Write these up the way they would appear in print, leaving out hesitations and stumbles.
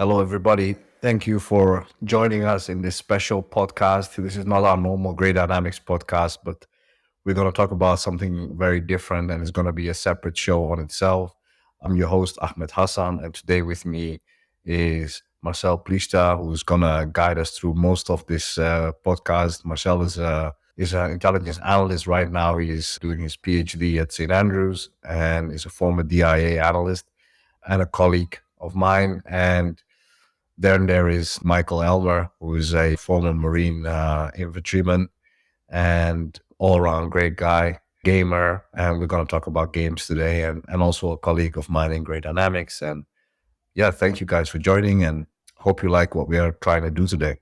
Hello, everybody. Thank you for joining us in this special podcast. This is not our normal Great Dynamics podcast, but we're going to talk about something very different, and it's going to be a separate show on itself. I'm your host, Ahmed Hassan, and today with me is Marcel Plichta, who's going to guide us through most of this podcast. Marcel is an intelligence analyst right now. He is doing his PhD at St. Andrews and is a former DIA analyst and a colleague of mine. And then there is Michael Ellmer, who is a former Marine infantryman and all-around great guy, gamer. And we're going to talk about games today, and also a colleague of mine in Great Dynamics. And yeah, thank you guys for joining, and hope you like what we are trying to do today.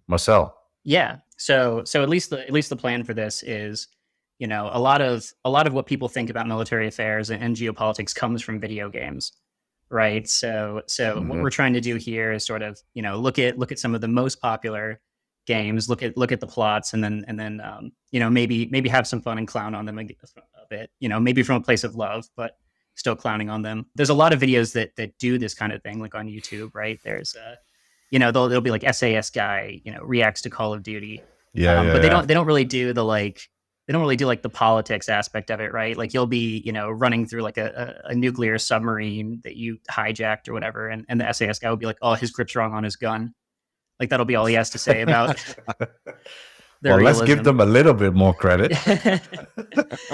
Marcel. Yeah. So at least the plan for this is, a lot of what people think about military affairs and geopolitics comes from video games. Right. So what we're trying to do here is sort of, look at some of the most popular games, look at the plots, and then maybe have some fun and clown on them a bit, maybe from a place of love, but still clowning on them. There's a lot of videos that do this kind of thing, like on YouTube, right? There's there'll be like SAS guy, reacts to Call of Duty. But they don't really do the politics aspect of it, right? Like you'll be, running through like a nuclear submarine that you hijacked or whatever, and the SAS guy will be like, "Oh, his grip's wrong on his gun." Like that'll be all he has to say about. Well, realism. Let's give them a little bit more credit.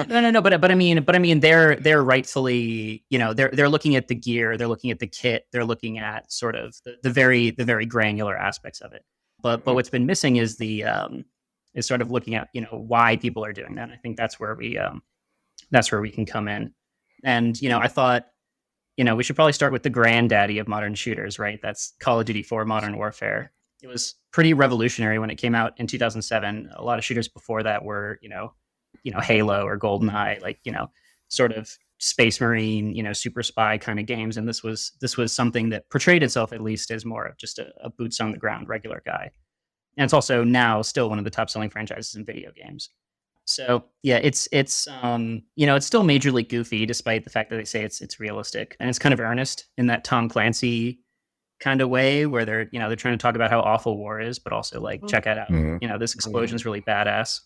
No. But I mean, they're rightfully, they're looking at the gear, they're looking at the kit, they're looking at sort of the very granular aspects of it. But what's been missing is is sort of looking at, why people are doing that. And I think that's where we can come in. And, I thought, we should probably start with the granddaddy of modern shooters, right? That's Call of Duty 4 Modern Warfare. It was pretty revolutionary when it came out in 2007. A lot of shooters before that were, Halo or GoldenEye, like, sort of Space Marine, super spy kind of games. And this was something that portrayed itself at least as more of just a boots on the ground regular guy. And it's also now still one of the top selling franchises in video games. So yeah, it's still majorly goofy, despite the fact that they say it's realistic, and it's kind of earnest in that Tom Clancy kind of way, where they're trying to talk about how awful war is, but also like check it out, this explosion's really badass.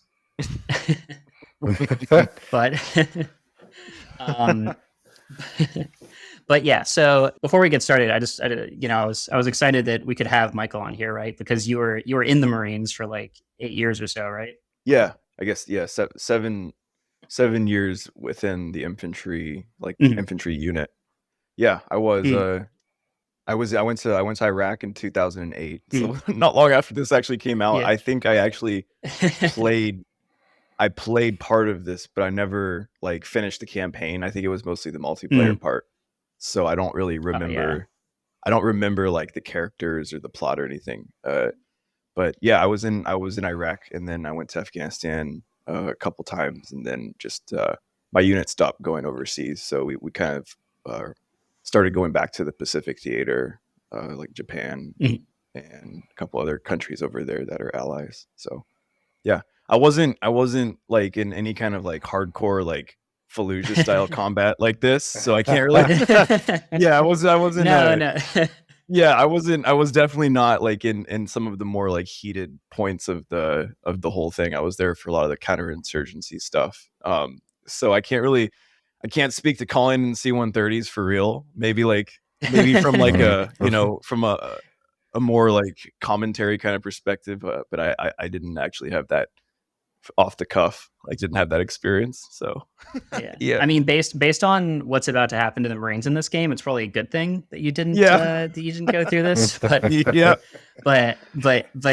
But yeah, so before we get started, I was excited that we could have Michael on here, right? Because you were in the Marines for like 8 years or so, right? Yeah, I guess seven years within the infantry, like infantry unit. Yeah, I went to Iraq in 2008. So not long after this actually came out. Yeah. I think I actually played part of this, but I never like finished the campaign. I think it was mostly the multiplayer part. So I don't really remember. I don't remember like the characters or the plot or anything. But yeah, I was in Iraq, and then I went to Afghanistan a couple times, and then just my unit stopped going overseas. So we kind of started going back to the Pacific theater, like Japan and a couple other countries over there that are allies. So yeah, I wasn't like in any kind of like hardcore like Fallujah style combat like this, so I can't really. Yeah, I wasn't. No. Yeah, I was definitely not like in some of the more like heated points of the whole thing. I was there for a lot of the counterinsurgency stuff. So I can't speak to calling in C-130s for real. Maybe from like a from a more like commentary kind of perspective. But I didn't actually have that off the cuff. I didn't have that experience. So yeah. I mean, based on what's about to happen to the Marines in this game, it's probably a good thing that you didn't go through this. But yeah, but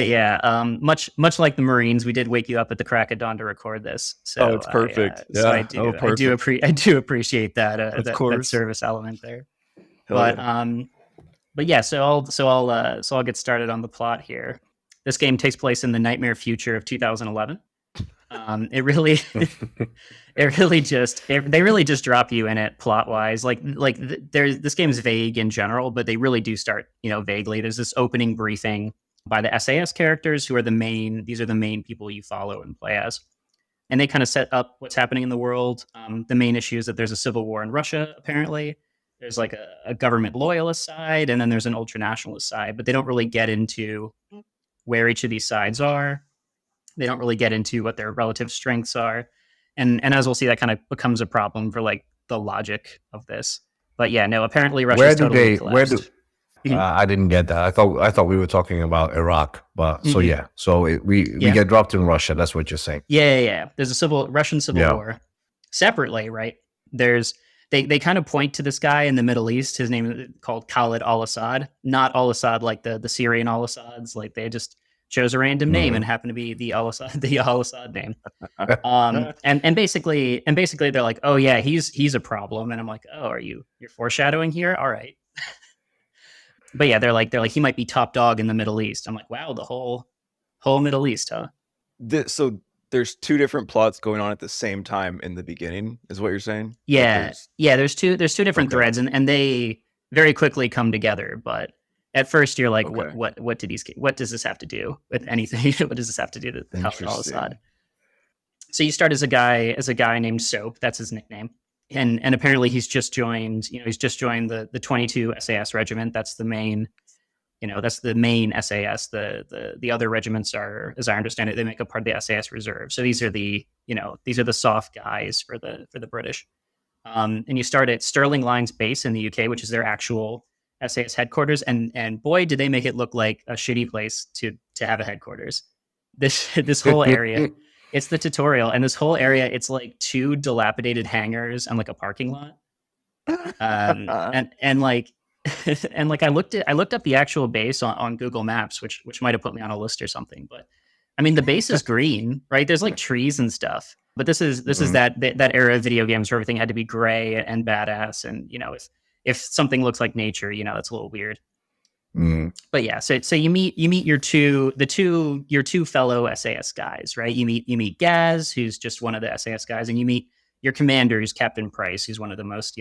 yeah, much like the Marines, we did wake you up at the crack of dawn to record this. So it's perfect. So I do appreciate that that service element there. But yeah, so I'll get started on the plot here. This game takes place in the nightmare future of 2011. They really just drop you in it plot wise. This game's vague in general, but they really do start, vaguely. There's this opening briefing by the SAS characters who are the main people you follow and play as. And they kind of set up what's happening in the world. The main issue is that there's a civil war in Russia, apparently. there's like a government loyalist side, and then there's an ultranationalist side, but they don't really get into where each of these sides are. They don't really get into what their relative strengths are. And as we'll see, that kind of becomes a problem for like the logic of this. But yeah, no, apparently Russia's totally collapsed. I didn't get that. I thought we were talking about Iraq, but so yeah, so we get dropped in Russia. That's what you're saying. Yeah. There's a Russian civil war. Separately, right? They kind of point to this guy in the Middle East. His name is called Khalid al-Assad, not al-Assad like the Syrian al-Assads. Like they just chose a random name and happened to be the al-Assad name. And basically they're like, oh yeah, he's a problem. And I'm like, oh, you're foreshadowing here? All right. But yeah, they're like he might be top dog in the Middle East. I'm like, wow, the whole Middle East, huh? So there's two different plots going on at the same time in the beginning, is what you're saying? Yeah, there's two different threads, and they very quickly come together. But at first, you're like, what does this have to do with anything? What does this have to do with al-Assad? So you start as a guy named Soap. That's his nickname. And apparently he's just joined the 22 SAS regiment. That's the main SAS. The other regiments are, as I understand it, they make up part of the SAS reserve. So these are the soft guys for the British. And you start at Stirling Line's base in the UK, which is their actual SAS headquarters. And boy, did they make it look like a shitty place to have a headquarters. This whole area. It's the tutorial, and this whole area, it's like 2 dilapidated hangars and like a parking lot. And like I looked up the actual base on Google Maps, which might have put me on a list or something. But I mean, the base is green, right? There's like trees and stuff. But this is that era of video games where everything had to be gray and badass, and if something looks like nature, that's a little weird. But yeah, so you meet your two fellow SAS guys, right? You meet Gaz, who's just one of the SAS guys, and you meet your commander, who's Captain Price, who's one of the most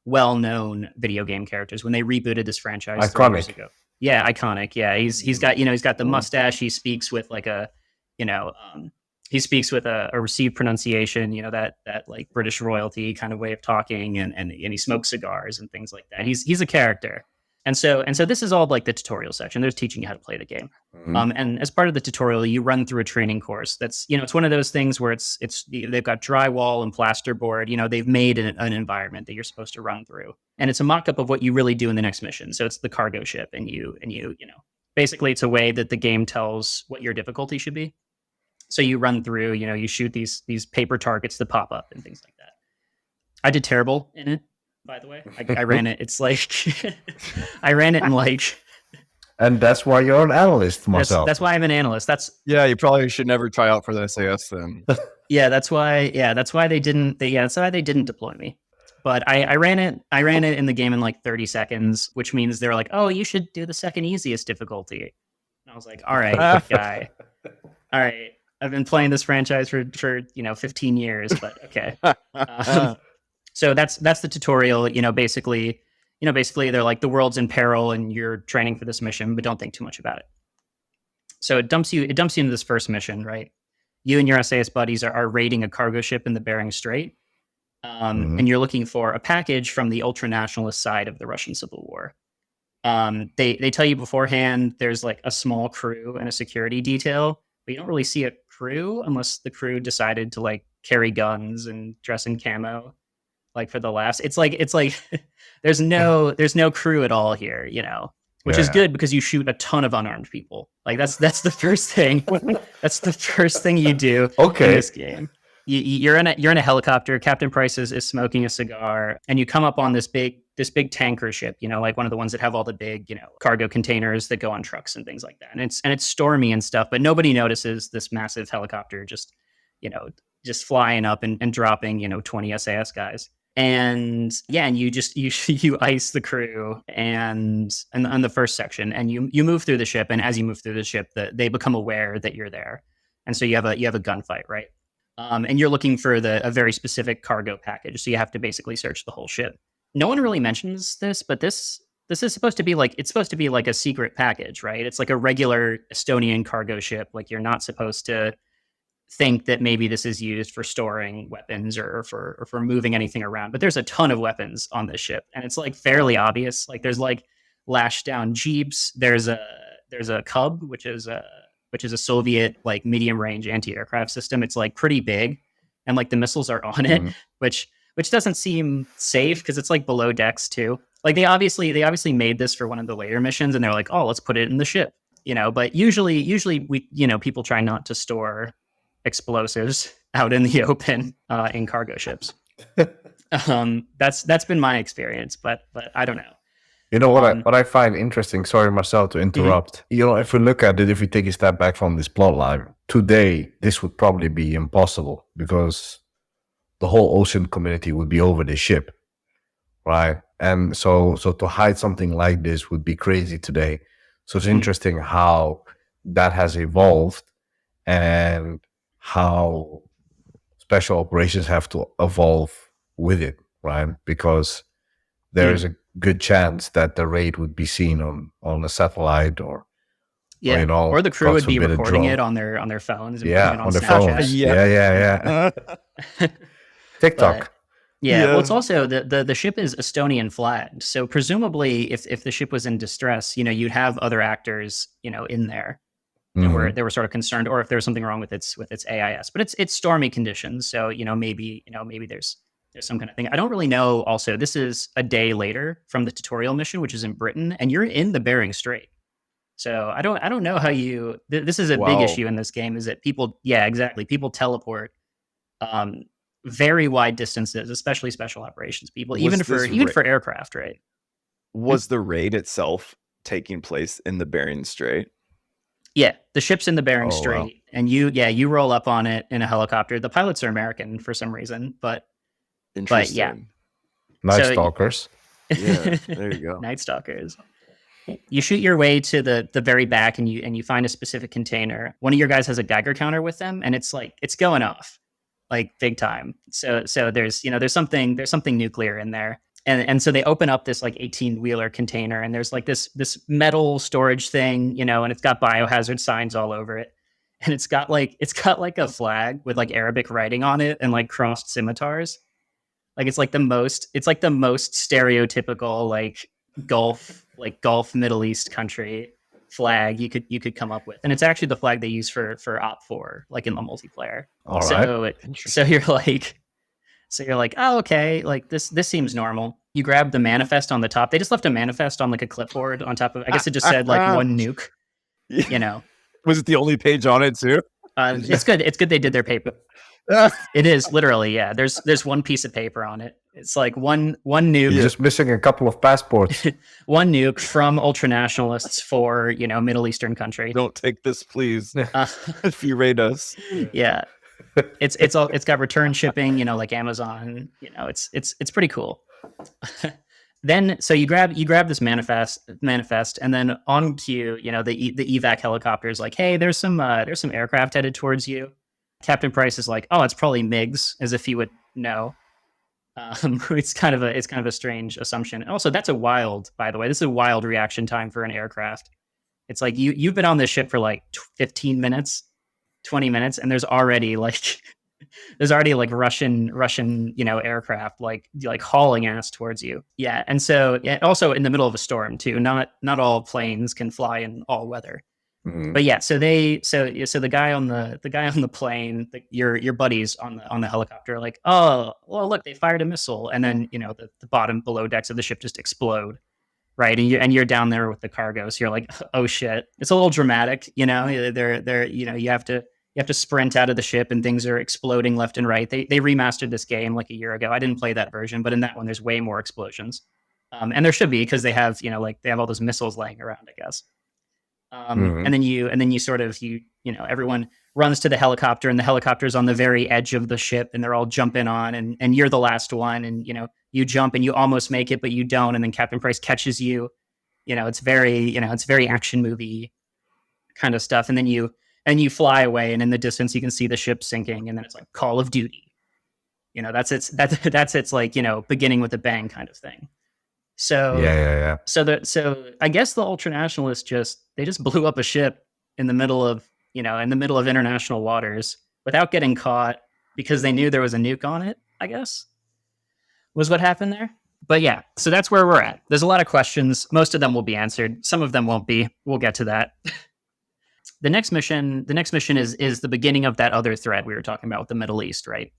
well-known video game characters. When they rebooted this franchise 3 years ago, yeah, iconic. Yeah, he's got the mustache. He speaks with like a received pronunciation, that like British royalty kind of way of talking, and he smokes cigars and things like that. He's a character. And so this is all like the tutorial section. There's teaching you how to play the game. And as part of the tutorial, you run through a training course. That's, it's one of those things where they've got drywall and plasterboard, they've made an environment that you're supposed to run through. And it's a mock-up of what you really do in the next mission. So it's the cargo ship, and you basically it's a way that the game tells what your difficulty should be. So you run through, you shoot these paper targets that pop up and things like that. I did terrible in it. By the way, I ran it. It's like I ran it in like. And that's why you're an analyst, Marcel. That's why I'm an analyst. You probably should never try out for the SAS then. That's why they didn't. That's why they didn't deploy me. But I ran it in the game in like 30 seconds, which means they're like, oh, you should do the second easiest difficulty. And I was like, all right, guy. All right, I've been playing this franchise for 15 years, but okay. So that's the tutorial. Basically they're like, the world's in peril and you're training for this mission, but don't think too much about it. So it dumps you into this first mission, right? You and your SAS buddies are raiding a cargo ship in the Bering Strait, and you're looking for a package from the ultranationalist side of the Russian Civil War. They tell you beforehand there's like a small crew and a security detail, but you don't really see a crew unless the crew decided to like carry guns and dress in camo. Like for the laughs, it's like there's no crew at all here, which is good because you shoot a ton of unarmed people. Like that's the first thing. That's the first thing you do in this game. You're in a helicopter. Captain Price is smoking a cigar, and you come up on this big tanker ship. Like one of the ones that have all the big cargo containers that go on trucks and things like that. And it's stormy and stuff, but nobody notices this massive helicopter just flying up and dropping 20 SAS guys. And you ice the crew and on the first section, and you move through the ship, and as you move through the ship, they become aware that you're there, and so you have a gunfight, right? And you're looking for a very specific cargo package, so you have to basically search the whole ship. No one really mentions this, but this is supposed to be like a secret package, right? It's like a regular Estonian cargo ship. Like you're not supposed to think that maybe this is used for storing weapons or for moving anything around. But there's a ton of weapons on this ship, and it's like fairly obvious. Like there's like lashed down jeeps. There's a Cub, which is a Soviet like medium range anti-aircraft system. It's like pretty big, and like the missiles are on it, which doesn't seem safe because it's like below decks too. Like they obviously made this for one of the later missions, and they're like, oh, let's put it in the ship, But usually we people try not to store explosives out in the open in cargo ships. That's been my experience, but I don't know. What I find interesting. Sorry, Marcel, to interrupt. If we look at it, if we take a step back from this plot line today, this would probably be impossible because the whole ocean community would be over the ship, right? And so to hide something like this would be crazy today. So it's interesting how that has evolved and how special operations have to evolve with it, right? Because there is a good chance that the raid would be seen on a satellite or the crew would be recording it on their phones and putting it on their Snapchat. phones. Yeah. TikTok. Well, it's also the ship is Estonian flagged, so presumably if the ship was in distress, you'd have other actors, in there. They were sort of concerned, or if there was something wrong with its AIS. But it's stormy conditions, so maybe there's some kind of thing. I don't really know. Also, this is a day later from the tutorial mission, which is in Britain, and you're in the Bering Strait. So I don't know how you. This is a big issue in this game. Is that people? Yeah, exactly. People teleport very wide distances, especially special operations people, even for aircraft, right? Was the raid itself taking place in the Bering Strait? Yeah, the ship's in the Bering Strait, and you roll up on it in a helicopter. The pilots are American for some reason, but interesting. Night Stalkers. Yeah, there you go. Night Stalkers. You shoot your way to the very back, and you find a specific container. One of your guys has a Geiger counter with them, and it's going off, like big time. So there's something nuclear in there. And so they open up this like 18-wheeler container, and there's like this metal storage thing, and it's got biohazard signs all over it. And it's got like a flag with like Arabic writing on it and like crossed scimitars. Like it's like the most stereotypical like Gulf Middle East country flag you could come up with. And it's actually the flag they use for OP4, like in the multiplayer. All right. So you're like, oh, okay, like this seems normal. You grab the manifest on the top. They just left a manifest on like a clipboard on top of, I guess it just said like one nuke, Was it the only page on it too? It's good. It's good they did their paper. It is literally, yeah. There's one piece of paper on it. It's like one nuke. You're just missing a couple of passports. One nuke from ultranationalists for, Middle Eastern country. Don't take this, please. If you raid us. Yeah. It's got return shipping, like Amazon, it's pretty cool. Then so you grab this manifest, and then on cue, the evac helicopter is like, hey, there's some aircraft headed towards you. Captain Price is like, oh, it's probably MiGs, as if he would know. It's kind of a strange assumption. And also, this is a wild reaction time for an aircraft. It's like you've been on this ship for like 15 minutes. 20 minutes, and there's already like Russian aircraft like hauling ass towards you. Yeah. And so also in the middle of a storm too. Not all planes can fly in all weather. But yeah, so the guy on the plane, your buddies on the helicopter are like, oh well, look, they fired a missile, and then the bottom below decks of the ship just explode. Right, and you're down there with the cargo, so you're like, oh shit. It's a little dramatic, they're you have to sprint out of the ship, and things are exploding left and right. They remastered this game like a year ago. I didn't play that version, but in that one, there's way more explosions, and there should be, because they have they have all those missiles laying around, I guess. And then you sort of everyone runs to the helicopter, and the helicopter's on the very edge of the ship, and they're all jumping on, and you're the last one, and you jump and you almost make it, but you don't, and then Captain Price catches you. It's very action movie kind of stuff, and then you fly away, and in the distance you can see the ship sinking, and then it's like Call of Duty. That's its like beginning with a bang kind of thing. So yeah. So I guess the ultranationalists just blew up a ship in the middle of international waters, without getting caught because they knew there was a nuke on it, I guess, was what happened there. But yeah, so that's where we're at. There's a lot of questions. Most of them will be answered. Some of them won't be. We'll get to that. The next mission is the beginning of that other thread we were talking about with the Middle East, right?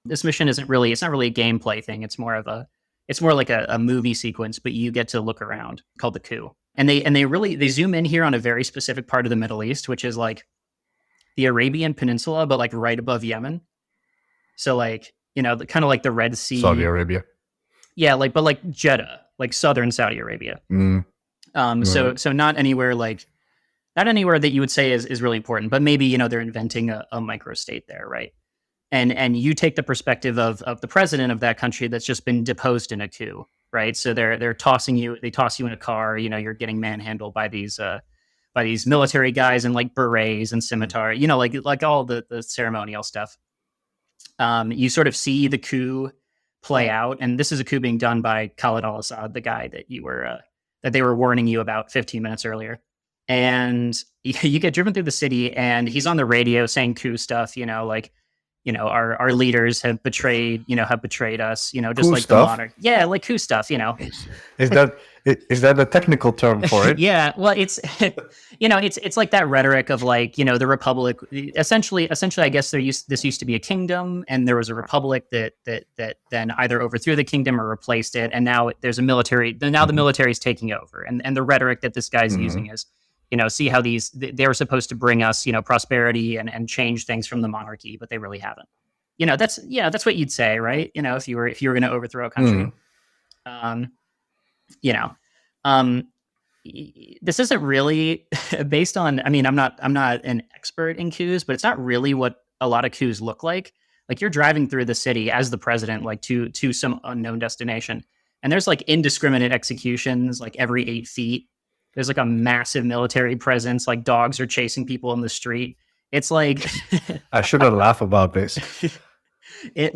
This mission it's not really a gameplay thing. It's more like a movie sequence, but you get to look around, called the coup. And they zoom in here on a very specific part of the Middle East, which is like the Arabian Peninsula, but like right above Yemen. So like, kind of like the Red Sea. Saudi Arabia. Yeah, but like Jeddah, like southern Saudi Arabia. So not anywhere that you would say is really important, but maybe, they're inventing a microstate there, right? And you take the perspective of the president of that country that's just been deposed in a coup, right? So they toss you in a car, you're getting manhandled by these military guys in like berets and scimitar, like all the ceremonial stuff. You sort of see the coup play out, and this is a coup being done by Khalid al-Assad, the guy that they were warning you about 15 minutes earlier. And you get driven through the city, and he's on the radio saying coup stuff, our leaders have betrayed us, just coup like stuff? the monarch. Yeah, like coup stuff, Is that a technical term for it? Yeah, well, it's it's like that rhetoric of like, the republic. Essentially, I guess this used to be a kingdom, and there was a republic that then either overthrew the kingdom or replaced it, and now there's a military. Now the military is taking over, and the rhetoric that this guy's using is, see how they were supposed to bring us, prosperity and change things from the monarchy, but they really haven't. That's what you'd say, right? If you were going to overthrow a country. This isn't really based on, I'm not an expert in coups, but it's not really what a lot of coups look like. Like, you're driving through the city as the president, like to some unknown destination, and there's like indiscriminate executions, like every 8 feet. There's like a massive military presence, like dogs are chasing people in the street. It's like, I shouldn't laugh about this. They're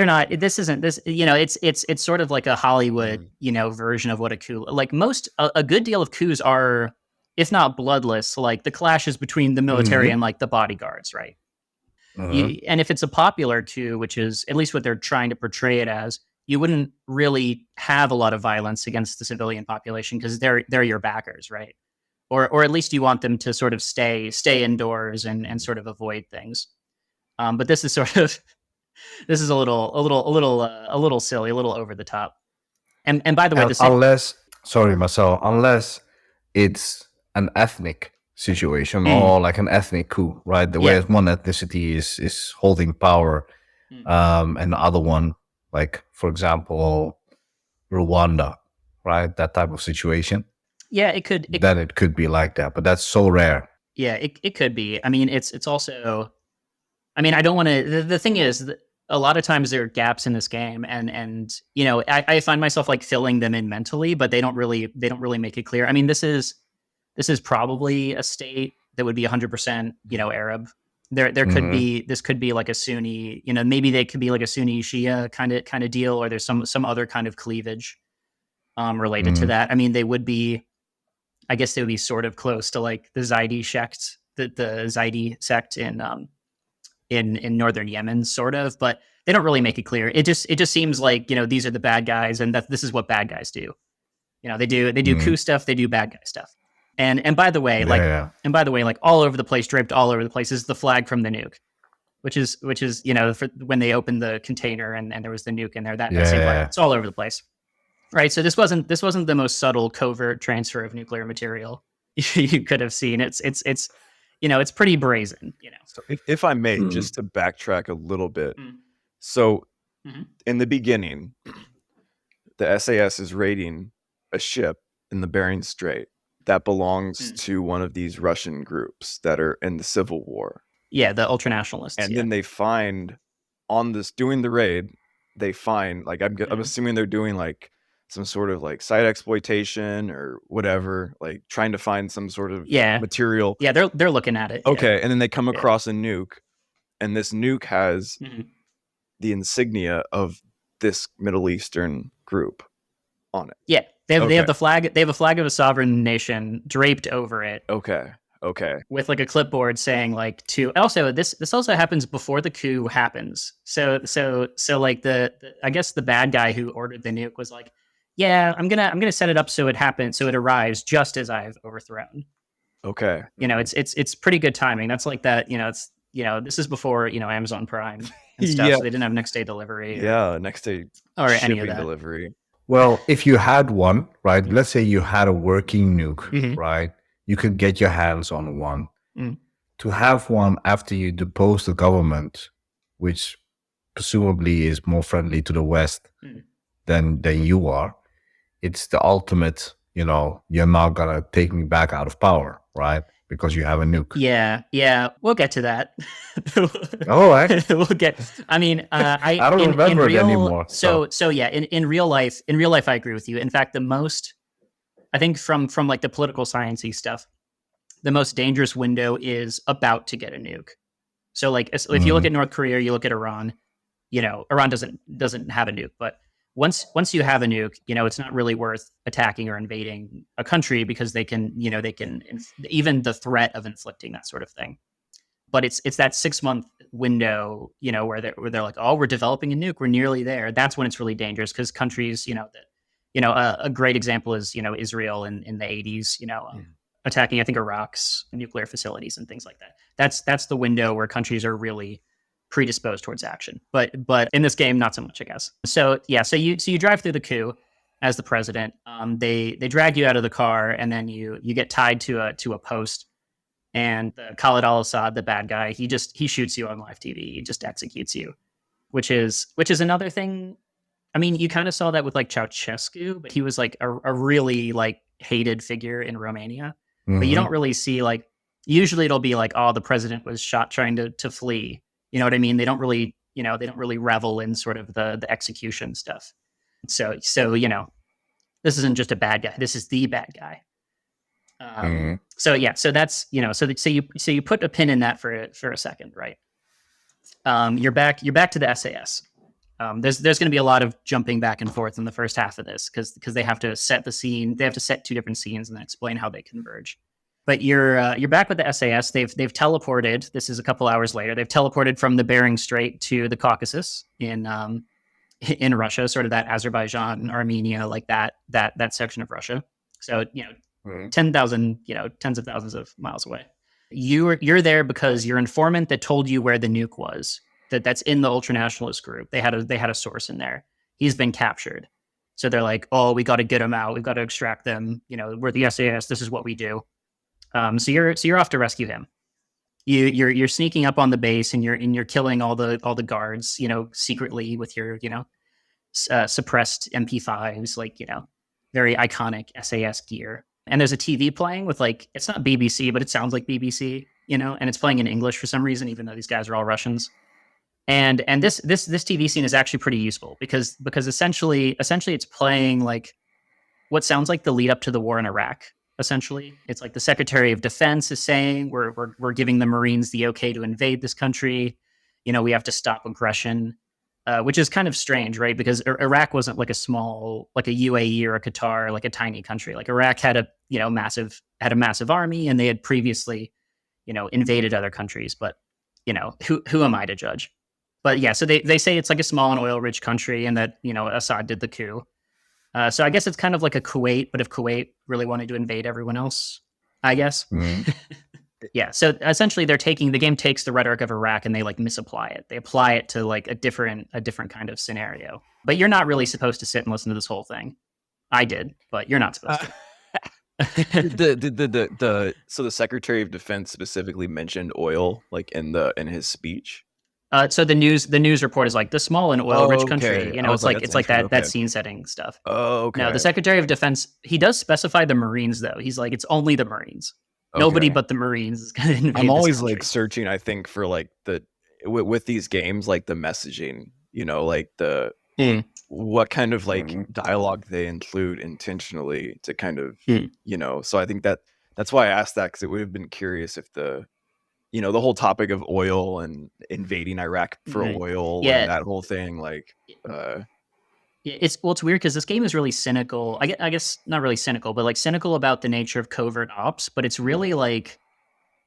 not. This isn't this. It's sort of like a Hollywood, version of what a coup. Like a good deal of coups are, if not bloodless, like the clashes between the military and like the bodyguards, right? And if it's a popular coup, which is at least what they're trying to portray it as, you wouldn't really have a lot of violence against the civilian population because they're your backers, right? Or at least you want them to sort of stay indoors and sort of avoid things. But this is sort of. This is a little silly, a little over the top. And by the way, unless it's an ethnic situation or like an ethnic coup, right? Whereas one ethnicity is holding power, and the other one, like for example, Rwanda, right? That type of situation. Yeah, it could be like that, but that's so rare. Yeah, it could be. It's also. I don't want to. The thing is that a lot of times there are gaps in this game, and I find myself like filling them in mentally, but they don't really make it clear. This is probably a state that would be 100% Arab. There could be this could be like a Sunni, maybe they could be like a Sunni Shia kind of deal, or there's some other kind of cleavage related to that. They would be, I guess they would be sort of close to like the Zaidi sect, the Zaidi sect in northern Yemen, sort of, but they don't really make it clear. It just seems like, these are the bad guys, and that this is what bad guys do. They do coup stuff, they do bad guy stuff. And by the way, like all over the place, draped all over the place is the flag from the nuke, which is for when they opened the container and there was the nuke in there, that same flag. It's all over the place. Right. So this wasn't the most subtle, covert transfer of nuclear material you could have seen. It's pretty brazen, So if I may, just to backtrack a little bit. So in the beginning, the SAS is raiding a ship in the Bering Strait that belongs to one of these Russian groups that are in the civil war. Yeah, the ultranationalists. And then they find doing the raid, they find, like, I'm assuming they're doing like some sort of like site exploitation or whatever, like trying to find some sort of material. Yeah, they're looking at it. Okay, and then they come across a nuke, and this nuke has the insignia of this Middle Eastern group on it. Yeah, they have the flag. They have a flag of a sovereign nation draped over it. Okay. Okay. with like a clipboard saying like to also this also happens before the coup happens. So like the I guess the bad guy who ordered the nuke was like, yeah, I'm gonna set it up so it arrives just as I've overthrown. Okay. It's pretty good timing. That's like that. This is before Amazon Prime and stuff, Yeah. so they didn't have next day delivery. Next day or any of shipping that. delivery. Well, if you had one, right? Let's say you had a working nuke, Mhm. right? You could get your hands on one. Mm. To have one after you depose the government, which presumably is more friendly to the West Mm. than you are, it's the ultimate, you're not gonna take me back out of power, right? Because you have a nuke. Yeah, we'll get to that. All right. We'll get. I mean, I don't remember it anymore. So yeah, in real life, I agree with you. In fact, the most, I think from like the political sciencey stuff, the most dangerous window is about to get a nuke. So like, if you look at North Korea, you look at Iran. Iran doesn't have a nuke, but once you have a nuke, it's not really worth attacking or invading a country because they can even the threat of inflicting that sort of thing. But it's that 6-month window, where they're like, oh, we're developing a nuke, we're nearly there. That's when it's really dangerous because countries, a great example is Israel in the 80s, attacking I think Iraq's nuclear facilities and things like that. That's the window where countries are really predisposed towards action. But in this game, not so much, I guess. So yeah, so you drive through the coup as the president. They drag you out of the car, and then you get tied to a post. And Khalid al-Assad, the bad guy, he shoots you on live TV. He just executes you, which is another thing. I mean, you kind of saw that with like Ceausescu, but he was like a really like hated figure in Romania. But you don't really see like, usually it'll be like, oh, the president was shot trying to flee. You know what I mean? They don't really revel in sort of the execution stuff. So this isn't just a bad guy. This is the bad guy. So yeah, so that's so you put a pin in that for a second, right? You're back to the SAS. There's going to be a lot of jumping back and forth in the first half of this because they have to set the scene. They have to set two different scenes and then explain how they converge. But you're back with the SAS. They've teleported. This is a couple hours later. They've teleported from the Bering Strait to the Caucasus in Russia, sort of that Azerbaijan, Armenia, like that section of Russia. So 10,000, tens of thousands of miles away. You're there because your informant that told you where the nuke was, that's in the ultranationalist group. They had a source in there. He's been captured. So they're like, oh, we got to get him out. We've got to extract them. We're the SAS. This is what we do. So you're off to rescue him. You're sneaking up on the base and you're killing all the guards, secretly with your suppressed MP5s, like very iconic SAS gear. And there's a TV playing with like, it's not BBC, but it sounds like BBC, and it's playing in English for some reason, even though these guys are all Russians. And this TV scene is actually pretty useful because essentially it's playing like what sounds like the lead up to the war in Iraq. Essentially, it's like the Secretary of Defense is saying we're giving the Marines the okay to invade this country. We have to stop aggression, which is kind of strange, right? Because Iraq wasn't like a small, like a UAE or a Qatar, like a tiny country. Like Iraq had a massive army, and they had previously, invaded other countries. But who am I to judge? But yeah, so they say it's like a small and oil-rich country, and that Assad did the coup. So I guess it's kind of like a Kuwait, but if Kuwait really wanted to invade everyone else, I guess. Yeah. So essentially, the game takes the rhetoric of Iraq and they like misapply it. They apply it to like a different kind of scenario. But you're not really supposed to sit and listen to this whole thing. I did, but you're not supposed to. So the Secretary of Defense specifically mentioned oil, like in his speech. So the news report is like the small and oil-rich country. It's like that scene setting stuff. Oh, okay. No, the Secretary of Defense, he does specify the Marines though. He's like, it's only the Marines. Okay. Nobody but the Marines is going to invade. I'm always like searching, I think, for like with these games, like the messaging, like the what kind of like dialogue they include intentionally to kind of, So I think that's why I asked that, because it would have been curious if the whole topic of oil and invading Iraq for oil and that whole thing, like, it's weird because this game is really cynical. I guess not really cynical, but like cynical about the nature of covert ops. But it's really like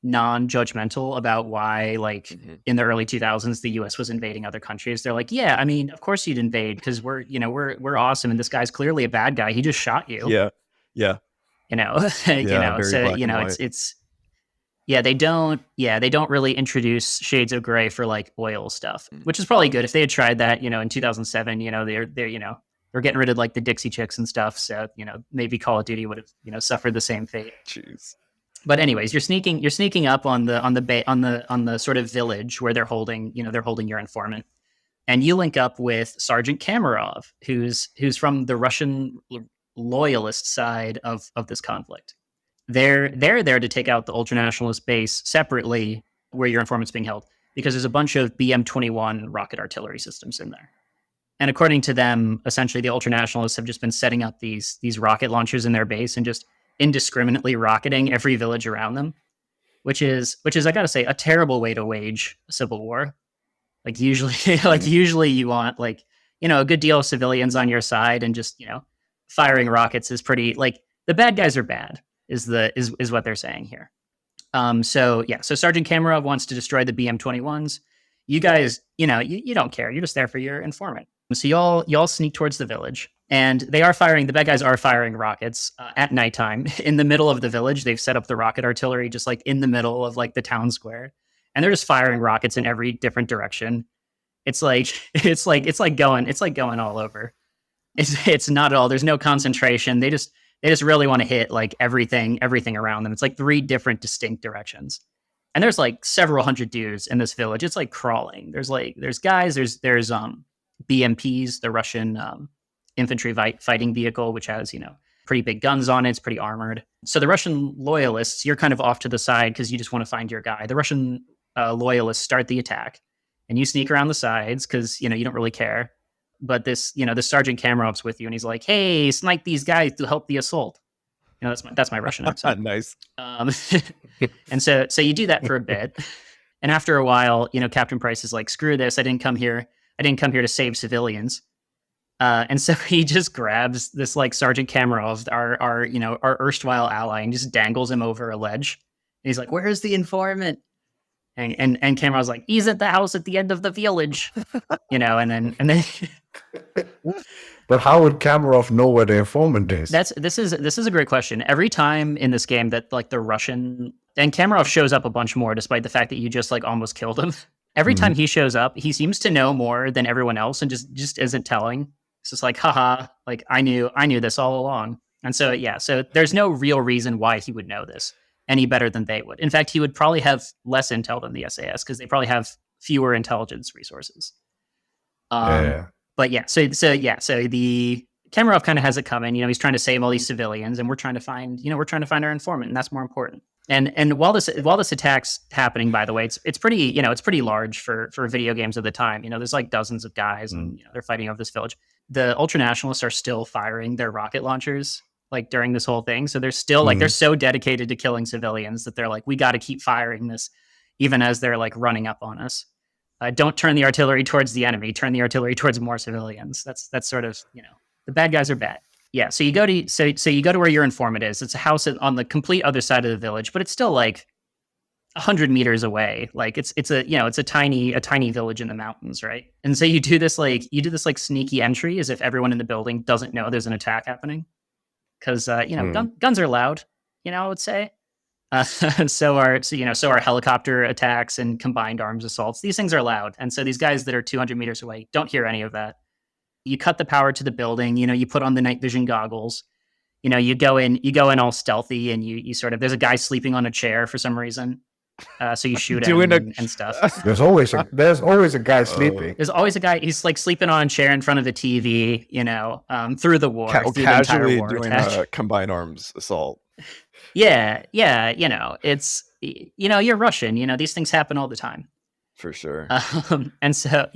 non-judgmental about why, like, in the early 2000s, the US was invading other countries. They're like, yeah, I mean, of course you'd invade because we're awesome, and this guy's clearly a bad guy. He just shot you. Yeah. So they don't really introduce shades of gray for like oil stuff, which is probably good. If they had tried that, in 2007, they're getting rid of like the Dixie Chicks and stuff. So, maybe Call of Duty would have, suffered the same fate. Jeez. But anyways, you're sneaking up on the sort of village where they're holding your informant, and you link up with Sergeant Kamarov, who's from the Russian loyalist side of this conflict. They're there to take out the ultranationalist base separately where your informant's being held, because there's a bunch of BM-21 rocket artillery systems in there. And according to them, essentially the ultranationalists have just been setting up these rocket launchers in their base and just indiscriminately rocketing every village around them, which is I gotta say, a terrible way to wage a civil war. Like usually you want a good deal of civilians on your side, and just firing rockets is pretty, like, the bad guys are bad is what they're saying here. So Sergeant Kamarov wants to destroy the BM-21s. You guys, you don't care. You're just there for your informant. So y'all sneak towards the village, and the bad guys are firing rockets at nighttime in the middle of the village. They've set up the rocket artillery just like in the middle of like the town square, and they're just firing rockets in every different direction. It's like going all over. It's not at all. There's no concentration. They just really want to hit like everything around them. It's like 3 different distinct directions. And there's like several hundred dudes in this village. It's like crawling. There's guys, there's BMPs, the Russian infantry fighting vehicle, which has, pretty big guns on it. It's pretty armored. So the Russian loyalists, you're kind of off to the side because you just want to find your guy. The Russian loyalists start the attack, and you sneak around the sides because, you don't really care. But this Sergeant Kamarov's with you, and he's like, hey, snipe these guys to help the assault. That's my Russian accent. Nice. And so you do that for a bit. And after a while, Captain Price is like, screw this. I didn't come here to save civilians. And so he just grabs this like Sergeant Kamarov, our erstwhile ally, and just dangles him over a ledge. And he's like, where's the informant? And Kamarov's like, he's at the house at the end of the village. And then But how would Kamarov know where the informant is? This is a great question. Every time in this game that like the Russian, and Kamarov shows up a bunch more, despite the fact that you just like almost killed him. Every time he shows up, he seems to know more than everyone else, and just isn't telling. It's just like, haha, like I knew this all along. And so so there's no real reason why he would know this any better than they would. In fact, he would probably have less intel than the SAS because they probably have fewer intelligence resources. But so the Kamarov kind of has it coming. He's trying to save all these civilians, and we're trying to find our informant, and that's more important. And while this attack's happening, by the way, it's pretty, it's pretty large for video games of the time. There's like dozens of guys, and they're fighting over this village. The ultranationalists are still firing their rocket launchers like during this whole thing. So they're still like they're so dedicated to killing civilians that they're like, we got to keep firing this, even as they're like running up on us. Don't turn the artillery towards the enemy. Turn the artillery towards more civilians. That's sort of, the bad guys are bad. Yeah. So you go to where your informant is. It's a house on the complete other side of the village, but it's still like 100 meters away. Like it's a tiny village in the mountains, right? And so you do this sneaky entry as if everyone in the building doesn't know there's an attack happening, because guns are loud. I would say. So are helicopter attacks and combined arms assaults. These things are loud. And so these guys that are 200 meters away don't hear any of that. You cut the power to the building, you put on the night vision goggles, you go in all stealthy, and you sort of, there's a guy sleeping on a chair for some reason. So you shoot him and stuff. There's always a guy sleeping. There's always a guy. He's like sleeping on a chair in front of a TV, through the war, through casually the entire war doing a combined arms assault. Yeah, it's you're Russian. These things happen all the time. For sure. And so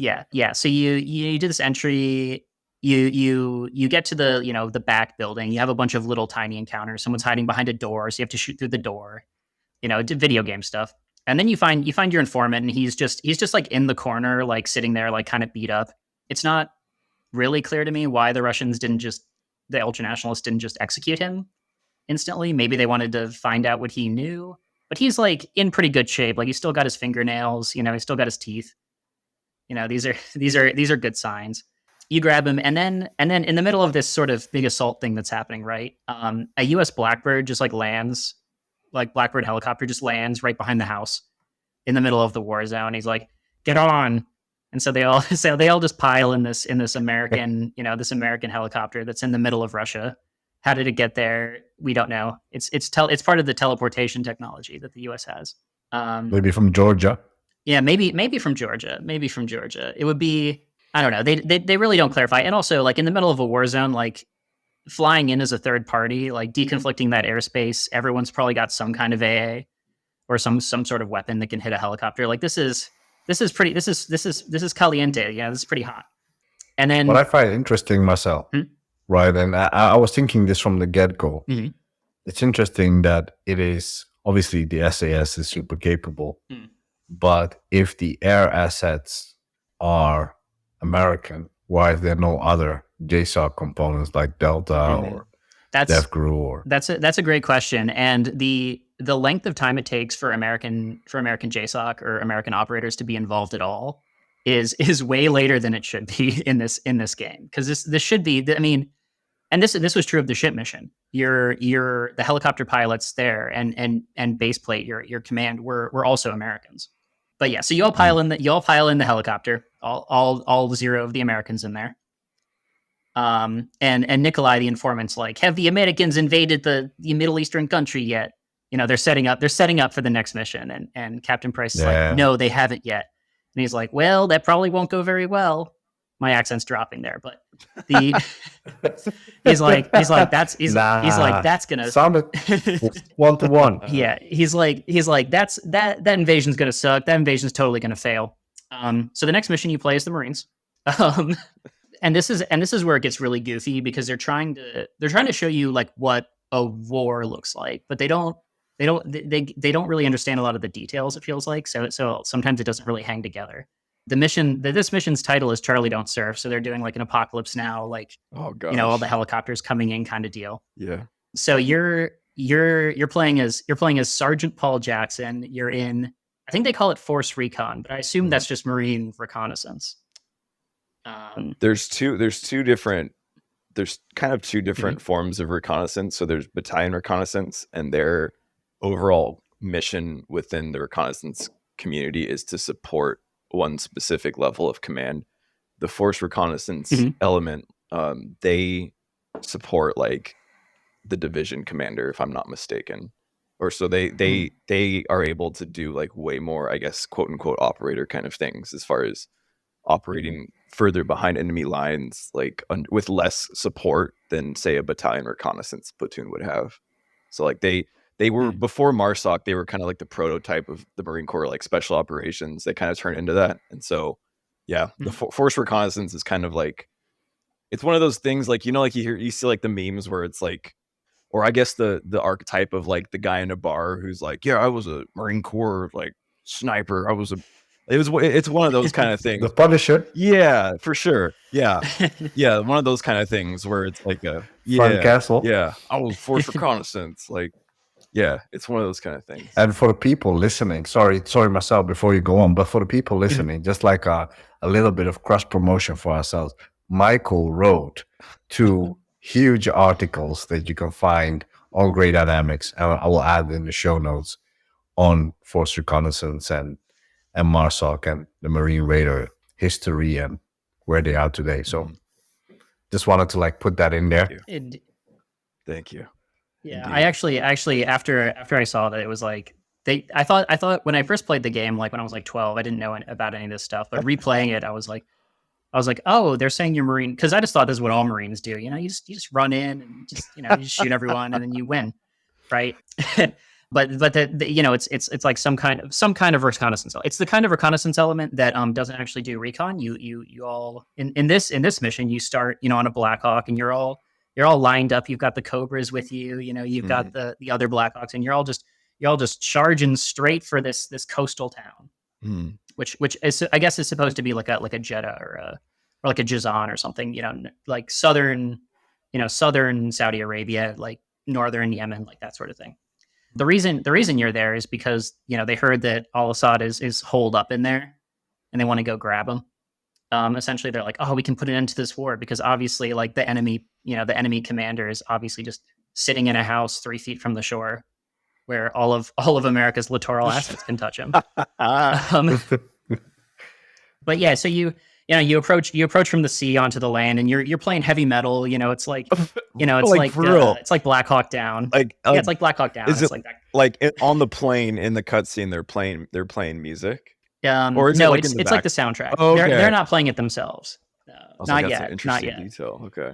so you do this entry. You get to the back building. You have a bunch of little tiny encounters. Someone's hiding behind a door, so you have to shoot through the door. Video game stuff. And then you find your informant, and he's just like in the corner, like sitting there, like kind of beat up. It's not really clear to me why the ultranationalists didn't just execute him instantly. Maybe they wanted to find out what he knew. but he's like in pretty good shape. Like he's still got his fingernails, he's still got his teeth. These are good signs. You grab him, and then in the middle of this sort of big assault thing that's happening, right? A U.S. Blackbird just like lands, like Blackbird helicopter just lands right behind the house in the middle of the war zone. He's like, "Get on!" And so they all just pile in this American, this American helicopter that's in the middle of Russia. How did it get there? We don't know. It's part of the teleportation technology that the U.S. has. Maybe from Georgia. Yeah, maybe from Georgia. Maybe from Georgia. It would be, I don't know. They really don't clarify. And also, like in the middle of a war zone, like flying in as a third party, like deconflicting that airspace, everyone's probably got some kind of AA or some sort of weapon that can hit a helicopter. Like this is caliente. Yeah, this is pretty hot. And then what I find interesting, Marcel, right? And I was thinking this from the get-go. Mm-hmm. It's interesting that it is obviously the SAS is super capable, but if the air assets are American, why is there no other JSOC components like Delta or DevGru? Or that's a great question, and the length of time it takes for American JSOC or American operators to be involved at all is way later than it should be in this game, because this should be, I mean, and this was true of the ship mission. The helicopter pilots there and base plate, your command were also Americans. But yeah, so you all pile in the helicopter, all 0 of the Americans in there. And Nikolai, the informant's like, have the Americans invaded the Middle Eastern country yet? They're setting up for the next mission. And Captain Price is like, no, they haven't yet. And he's like, well, that probably won't go very well. My accent's dropping there, but he's like that's gonna sounded 1-to-1. Yeah, he's like that invasion's gonna suck. That invasion's totally gonna fail. So the next mission you play is the Marines. And this is where it gets really goofy, because they're trying to show you like what a war looks like, but they don't really understand a lot of the details, it feels like. So sometimes it doesn't really hang together. This mission's title is Charlie Don't Surf, so they're doing like an apocalypse now, like, oh gosh, all the helicopters coming in kind of deal. Yeah. So you're playing as Sergeant Paul Jackson. You're in, I think they call it Force Recon, but I assume that's just Marine Reconnaissance. There's two different forms of reconnaissance. So there's battalion reconnaissance, and their overall mission within the reconnaissance community is to support one specific level of command. The force reconnaissance element, they support like the division commander, if I'm not mistaken, or so they are able to do like way more, I guess, quote unquote operator kind of things, as far as operating further behind enemy lines, like with less support than say a battalion reconnaissance platoon would have. So like they were, before MARSOC, they were kind of like the prototype of the Marine Corps, like special operations. They kind of turned into that. And so, yeah, the force reconnaissance is kind of like, it's one of those things, like, like you see like the memes where it's like, or I guess the archetype of like the guy in a bar who's like, yeah, I was a Marine Corps like sniper. It's one of those kind of things. The Punisher. Yeah, for sure. Yeah. Yeah. One of those kind of things where it's like Front Castle. Yeah. I was force reconnaissance. Like, yeah, it's one of those kind of things. And for the people listening, sorry, Marcel, before you go on, but for the people listening, just like a little bit of cross promotion for ourselves, Michael wrote 2 huge articles that you can find on Grey Dynamics, and I will add in the show notes, on Force Reconnaissance and MARSOC and the Marine Raider history and where they are today. So just wanted to like put that in there. Thank you. Yeah, indeed. I actually after I saw that, it was like I thought when I first played the game, like when I was like 12, I didn't know about any of this stuff, but replaying it, I was like, oh, they're saying you're Marine, because I just thought this is what all Marines do. You just run in and just you just shoot everyone and then you win, right? But it's like some kind of reconnaissance. It's the kind of reconnaissance element that doesn't actually do recon. You all in this mission, you start on a Blackhawk, and you're all lined up. You've got the Cobras with you. You've got the other Blackhawks, and you're all just charging straight for this coastal town, which is, I guess, is supposed to be like a Jeddah or like a Jazan or something. Like southern Saudi Arabia, like northern Yemen, like that sort of thing. The reason you're there is because, they heard that Al-Assad is holed up in there, and they want to go grab him. Essentially, they're like, oh, we can put an end to this war because obviously, like the enemy commander is obviously just sitting in a house 3 feet from the shore, where all of America's littoral assets can touch him. But yeah, so you approach from the sea onto the land, and you're playing heavy metal. It's like it's like Black Hawk Down. It's like Black Hawk Down. Is it's it like that. Like on the plane in the cutscene, they're playing music? Or is it's like the soundtrack. Oh, okay. They're not playing it themselves. Not yet. Interesting detail. Okay.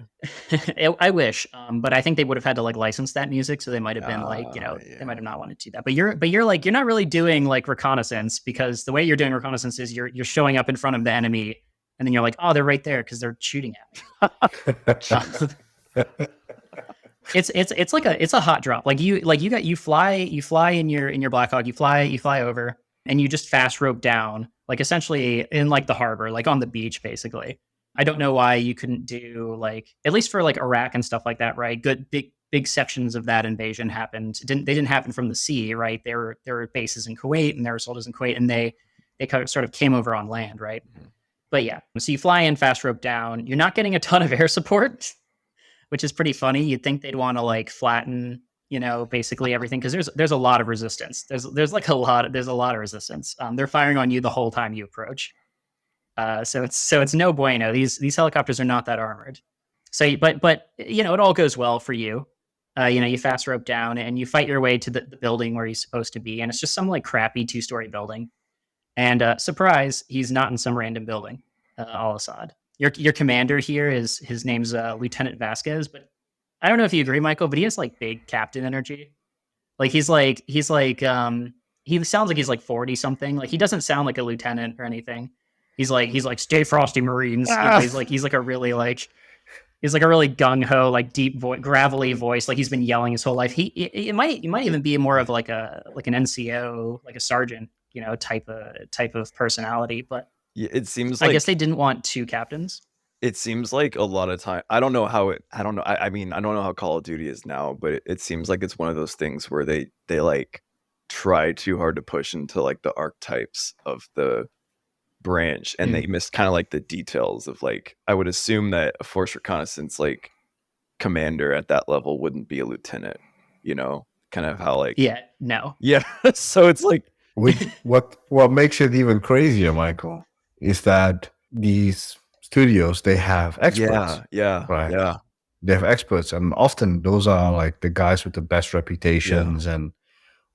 I wish, but I think they would have had to like license that music, so they might have been they might have not wanted to do that. But you're not really doing like reconnaissance, because the way you're doing reconnaissance is you're showing up in front of the enemy, and then you're like, oh, they're right there because they're shooting at me. It's a hot drop. You fly in your Black Hawk, you fly over, and you just fast rope down, like essentially in like the harbor, like on the beach, basically. I don't know why you couldn't do like, at least for like Iraq and stuff like that, right? Good big sections of that invasion happened. They didn't happen from the sea, right? There were bases in Kuwait, and there were soldiers in Kuwait, and they kind of sort of came over on land, right? Mm-hmm. But yeah, so you fly in, fast rope down. You're not getting a ton of air support, which is pretty funny. You'd think they'd want to like flatten, basically everything, because there's a lot of resistance. There's a lot of resistance. They're firing on you the whole time you approach. So it's no bueno. These helicopters are not that armored. So, but it all goes well for you. You fast rope down and you fight your way to the building where he's supposed to be, and it's just some like crappy 2-story building. And surprise, he's not in some random building. Al-Assad. Your commander here his name's Lieutenant Vasquez, but I don't know if you agree, Michael, but he has like big captain energy. Like he sounds like he's like 40 something. Like he doesn't sound like a lieutenant or anything. He's like stay frosty, Marines. He's like a really gung ho, like deep gravelly voice. Like he's been yelling his whole life. It might even be more of like an NCO, like a sergeant, type of personality. But yeah, it seems like, I guess they didn't want 2 captains. It seems like a lot of time. I don't know. I mean, I don't know how Call of Duty is now, but it seems like it's one of those things where they like try too hard to push into like the archetypes of the branch, and they missed kind of like the details of like, I would assume that a force reconnaissance like commander at that level wouldn't be a lieutenant, kind of how like so it's like what makes it even crazier, Michael, is that these studios, they have experts. Right. They have experts, and often those are like the guys with the best reputations and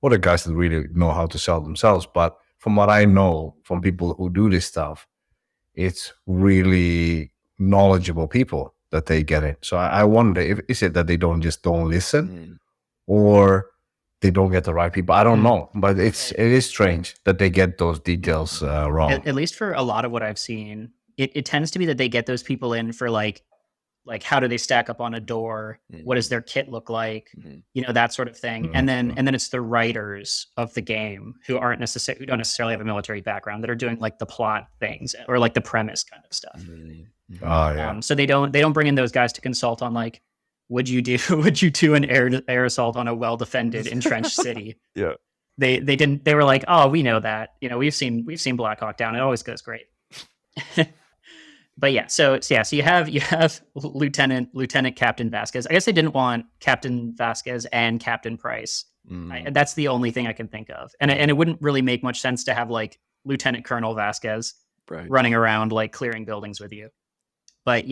or the guys that really know how to sell themselves. But from what I know from people who do this stuff, it's really knowledgeable people that they get in. So I wonder, is it that they don't listen, or they don't get the right people? I don't know, but it is strange that they get those details wrong. At least for a lot of what I've seen, it tends to be that they get those people in for like how do they stack up on a door? What does their kit look like? That sort of thing. And then it's the writers of the game who don't necessarily have a military background, that are doing like the plot things or like the premise kind of stuff. So they don't bring in those guys to consult on like, would you do an air assault on a well defended entrenched city? They didn't. They were like, oh, we know that. We've seen Black Hawk Down. It always goes great. But so you have Lieutenant Captain Vasquez. I guess they didn't want Captain Vasquez and Captain Price. That's the only thing I can think of, and it wouldn't really make much sense to have like Lieutenant Colonel Vasquez running around like clearing buildings with you. But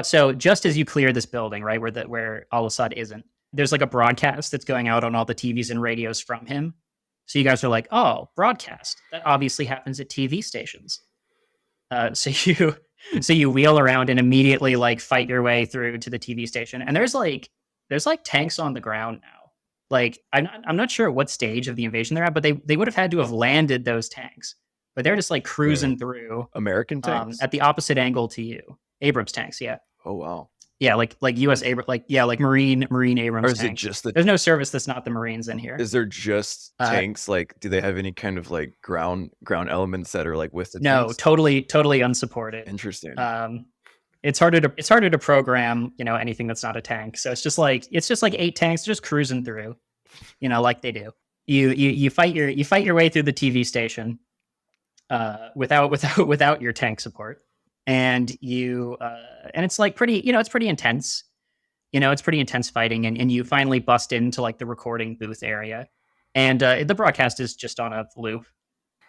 so just as you clear this building, right, where Al-Assad isn't, there's like a broadcast that's going out on all the TVs and radios from him. So you guys are like, oh, broadcast. That obviously happens at TV stations. So you wheel around and immediately like fight your way through to the TV station, and there's like tanks on the ground now. Like I'm not sure what stage of the invasion they're at, but they would have had to have landed those tanks, but they're just like cruising through American tanks at the opposite angle to you. Abrams tanks, yeah. Oh wow. Yeah, like U.S. Abrams, like Marine Abrams. Or is tanks. It just there's no service that's not the Marines in here. Is there just tanks? Like, do they have any kind of like ground elements that are like with the No, tanks? totally unsupported. Interesting. It's harder to program anything that's not a tank. So it's just like 8 tanks just cruising through, like they do. You fight your way through the TV station without your tank support, and and it's like pretty, it's pretty intense. It's pretty intense fighting, and you finally bust into like the recording booth area, and the broadcast is just on a loop.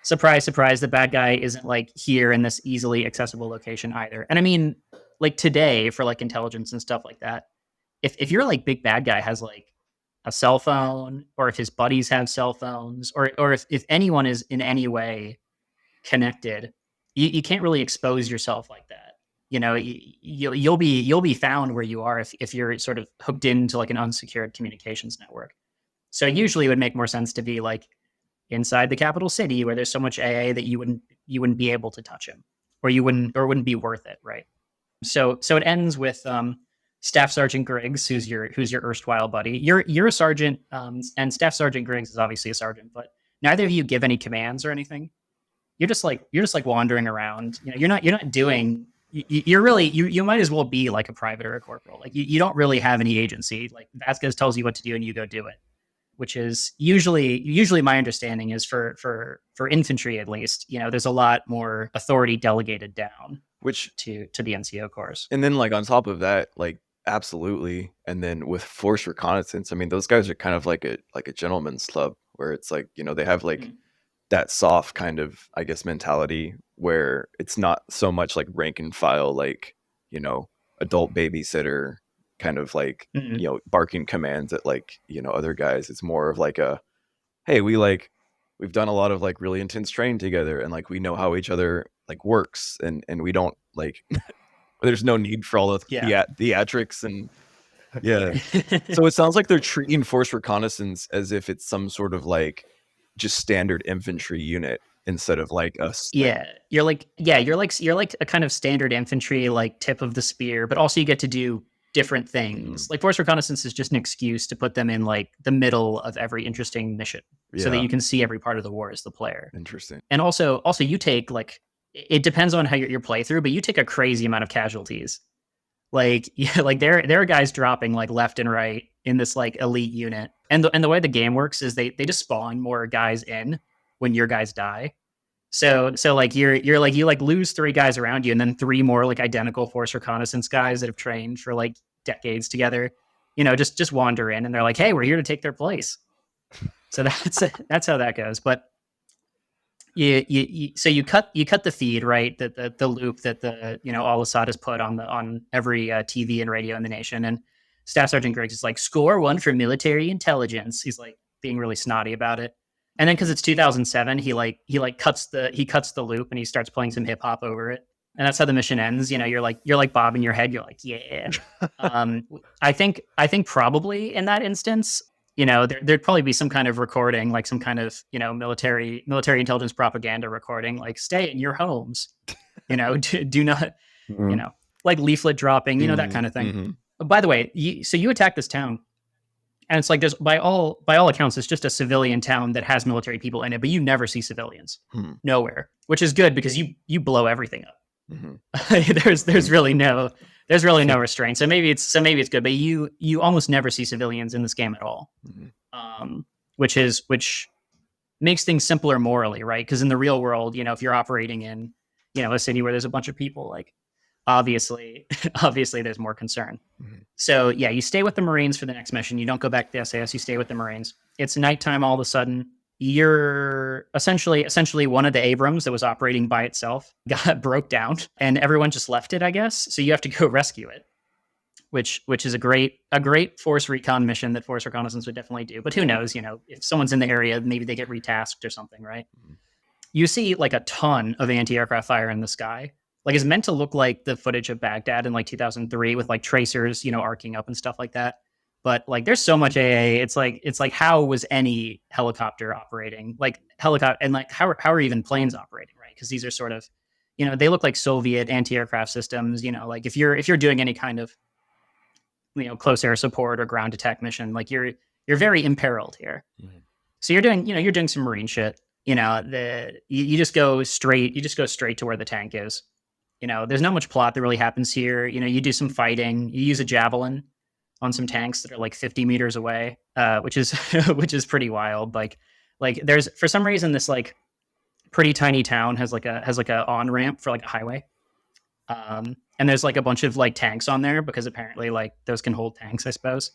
Surprise, surprise, the bad guy isn't like here in this easily accessible location either. And I mean, like today for like intelligence and stuff like that, if your like big bad guy has like a cell phone, or if his buddies have cell phones, or if anyone is in any way connected, you can't really expose yourself like that. You'll be found where you are if you're sort of hooked into like an unsecured communications network. So usually it would make more sense to be like inside the capital city where there's so much AA that you wouldn't be able to touch him, or wouldn't be worth it, right? So it ends with Staff Sergeant Griggs, who's your erstwhile buddy. You're a sergeant, and Staff Sergeant Griggs is obviously a sergeant, but neither of you give any commands or anything. You're just like wandering around. You're not doing. You might as well be like a private or a corporal. Like you don't really have any agency. Like Vasquez tells you what to do and you go do it, which is usually my understanding is for infantry at least. There's a lot more authority delegated down, which to the NCO corps. And then like on top of that, like absolutely. And then with force reconnaissance, I mean, those guys are kind of like a gentleman's club where it's like, they have like that soft kind of, I guess, mentality where it's not so much like rank and file, like, adult babysitter kind of like, barking commands at like, other guys. It's more of like a, hey, we've done a lot of like really intense training together, and like we know how each other like works, and we don't like there's no need for all of theatrics and so it sounds like they're treating force reconnaissance as if it's some sort of like just standard infantry unit instead of like us. You're like a kind of standard infantry, like tip of the spear, but also you get to do different things. Like force reconnaissance is just an excuse to put them in like the middle of every interesting mission so that you can see every part of the war as the player. Interesting. And also you take like, it depends on how your playthrough, but you take a crazy amount of casualties. Like there are guys dropping like left and right in this like elite unit. And the way the game works is they just spawn more guys in when your guys die. So like you lose 3 guys around you, and then 3 more like identical force reconnaissance guys that have trained for like decades together, just wander in, and they're like, hey, we're here to take their place. So that's how that goes. But you cut the feed, right? The loop that Al-Assad has put on every TV and radio in the nation, and Staff Sergeant Griggs is like, score 1 for military intelligence. He's like being really snotty about it. And then because it's 2007, he cuts the loop and he starts playing some hip hop over it. And that's how the mission ends. You're like bobbing your head. You're like, yeah. I think probably in that instance, there'd probably be some kind of recording, like some kind of, military intelligence propaganda recording, like stay in your homes, do not, like leaflet dropping, that kind of thing. Mm-hmm. By the way, you attack this town, and it's like there's by all accounts, it's just a civilian town that has military people in it, but you never see civilians nowhere, which is good because you blow everything up. Mm-hmm. there's really no restraint. So maybe it's good, but you almost never see civilians in this game at all. Mm-hmm. Which makes things simpler morally, right? Because in the real world, if you're operating in, a city where there's a bunch of people, like obviously there's more concern. Mm-hmm. So yeah, you stay with the Marines for the next mission. You don't go back to the SAS, you stay with the Marines. It's nighttime all of a sudden. You're essentially one of the Abrams that was operating by itself broke down, and everyone just left it, I guess. So you have to go rescue it, which is a great force recon mission that force reconnaissance would definitely do. But who knows, if someone's in the area, maybe they get retasked or something, right? Mm-hmm. You see like a ton of anti-aircraft fire in the sky. Like it's meant to look like the footage of Baghdad in like 2003 with like tracers, arcing up and stuff like that. But like there's so much AA, it's like how was any helicopter operating? Like helicopter, and like how are even planes operating, right? Because these are sort of, they look like Soviet anti-aircraft systems. Like if you're doing any kind of, close air support or ground attack mission, like you're very imperiled here. Mm-hmm. So you're doing some Marine shit. You just go straight to where the tank is. There's not much plot that really happens here. You do some fighting. You use a javelin. on some tanks that are like 50 meters away, which is which is pretty wild. Like there's for some reason this like pretty tiny town has like a on ramp for like a highway, and there's like a bunch of like tanks on there because apparently like those can hold tanks, I suppose.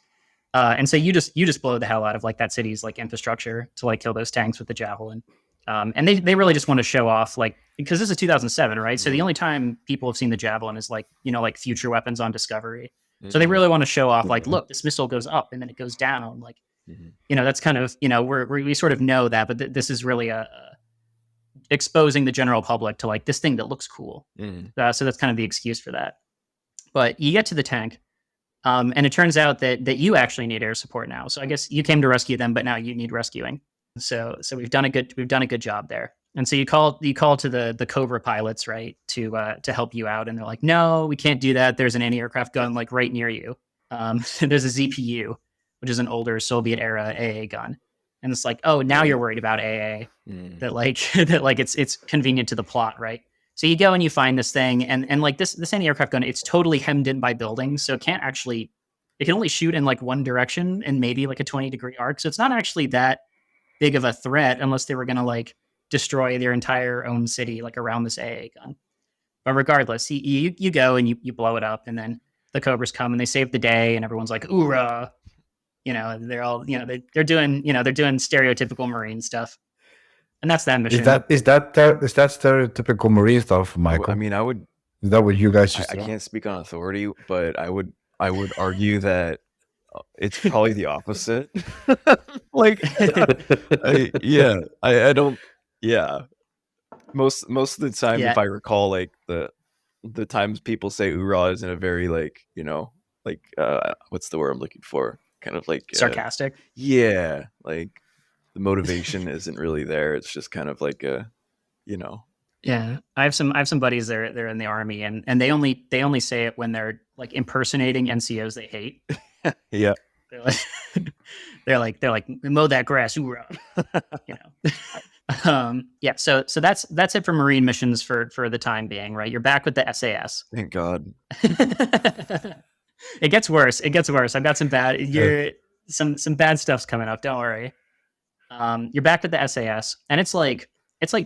And so you just blow the hell out of like that city's like infrastructure to like kill those tanks with the javelin. And they really just want to show off, like, because this is 2007, right? So the only time people have seen the javelin is like, like future weapons on Discovery. So they really want to show off, like, look, this missile goes up and then it goes down. Like, that's kind of, we sort of know that, but this is really exposing the general public to like this thing that looks cool. So that's kind of the excuse for that. But you get to the tank, and it turns out that you actually need air support now. So I guess you came to rescue them, but now you need rescuing. So we've done a good job there. And so you call to the Cobra pilots, right, to help you out, and they're like, no, we can't do that. There's an anti-aircraft gun like right near you. There's a ZPU, which is an older Soviet era AA gun, and it's like, oh, now you're worried about AA, that like it's convenient to the plot, right? So you go and you find this thing, and like this anti-aircraft gun, it's totally hemmed in by buildings, so it can only shoot in like one direction and maybe like a 20-degree arc. So it's not actually that big of a threat unless they were going to like destroy their entire own city like around this AA gun. But regardless, you go and you blow it up, and then the Cobras come and they save the day, and everyone's like, hoorah. They're all, they're doing stereotypical Marine stuff. And that's that mission. Is that stereotypical Marine stuff, Michael? I mean, is that what you guys just I can't speak on authority, but I would argue that it's probably the opposite. Like, I don't. Yeah, most of the time, if I recall, like the times people say "oorah" is in a very like what's the word I'm looking for? Kind of like sarcastic. Yeah, like the motivation isn't really there. It's just kind of like Yeah, I have some buddies. They're in the Army, and they only say it when they're like impersonating NCOs they hate. Yeah. They're like mow that grass, hoorah. Yeah. So that's it for Marine missions for the time being, right? You're back with the SAS. Thank God. It gets worse. I've got some bad. Some bad stuff's coming up. Don't worry. You're back with the SAS, and it's like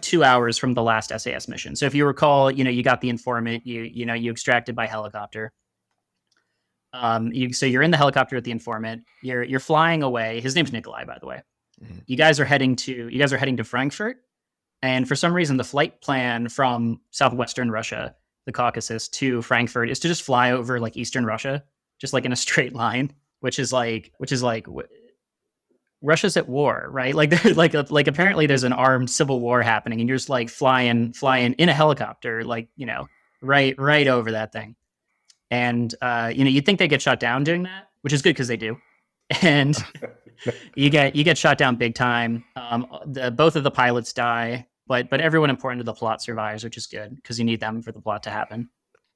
2 hours from the last SAS mission. So if you recall, you got the informant. You extracted by helicopter. So you're in the helicopter with the informant. You're flying away. His name's Nikolai, by the way. Mm-hmm. You guys are heading to Frankfurt, and for some reason, the flight plan from southwestern Russia, the Caucasus, to Frankfurt is to just fly over like eastern Russia, just like in a straight line, which is like Russia's at war, right? Like like apparently there's an armed civil war happening, and you're just like flying in a helicopter, like right over that thing. And you'd think they get shot down doing that, which is good because they do. And you get shot down big time. Both of the pilots die, but everyone important to the plot survives, which is good because you need them for the plot to happen.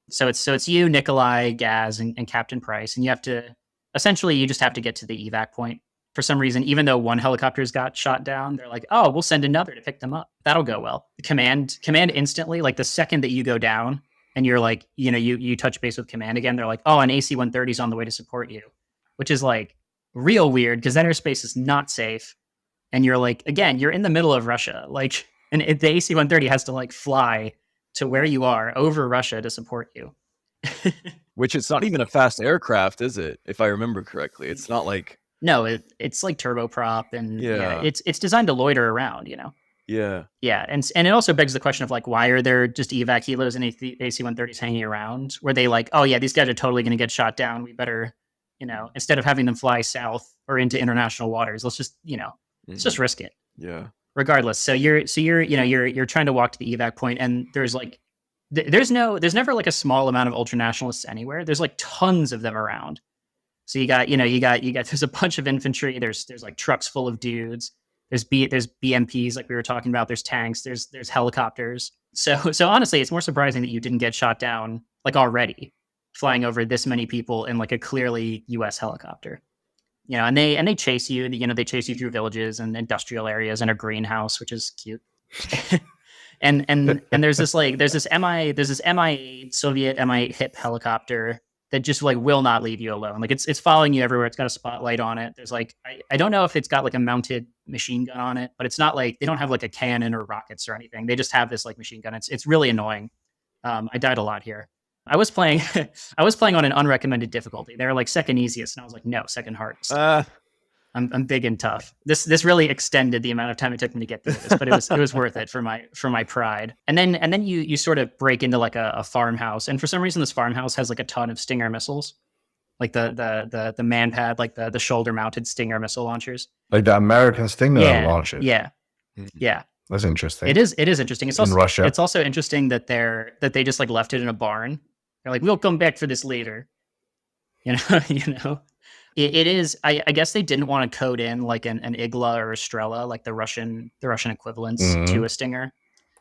So it's you, Nikolai, Gaz, and Captain Price, and you just have to get to the evac point. For some reason, even though one helicopter's got shot down, they're like, oh, we'll send another to pick them up. That'll go well. The command instantly, like the second that you go down, and you're like, you touch base with command again, they're like, oh, an AC-130 is on the way to support you, which is like real weird because that airspace is not safe. And you're like, again, you're in the middle of Russia. Like, and the AC-130 has to like fly to where you are over Russia to support you. Which it's not even a fast aircraft, is it? If I remember correctly, it's not like. No, it's like turboprop, and it's designed to loiter around, Yeah. Yeah, and it also begs the question of like, why are there just evac helos and AC-130s hanging around? Where they like, oh yeah, these guys are totally going to get shot down. We better, instead of having them fly south or into international waters, let's just, let's just risk it. Yeah. Regardless, so you're trying to walk to the evac point, and there's like, there's never like a small amount of ultranationalists anywhere. There's like tons of them around. So you got there's a bunch of infantry. There's like trucks full of dudes. There's BMPs like we were talking about. There's tanks. There's helicopters. So honestly, it's more surprising that you didn't get shot down like already, flying over this many people in like a clearly U.S. helicopter. And they chase you. They chase you through villages and industrial areas and a greenhouse, which is cute. and there's this MI Soviet MI HIP helicopter that just like will not leave you alone. Like it's following you everywhere. It's got a spotlight on it. There's like I don't know if it's got like a mounted machine gun on it, but it's not like they don't have like a cannon or rockets or anything. They just have this like machine gun. It's really annoying. I died a lot here. I was playing on an unrecommended difficulty. They were like second easiest, and I was like, no, second hardest. I'm big and tough. This really extended the amount of time it took me to get through this, but it was worth it for my pride. And then you sort of break into like a farmhouse, and for some reason this farmhouse has like a ton of Stinger missiles, like the manpad, like the shoulder mounted Stinger missile launchers, like the American Stinger launchers. Yeah. That's interesting. It is interesting. It's also in Russia. It's also interesting that they just like left it in a barn. They're like, we'll come back for this later. You know. It is. I guess they didn't want to code in like an Igla or a Strela, like the Russian equivalents to a Stinger.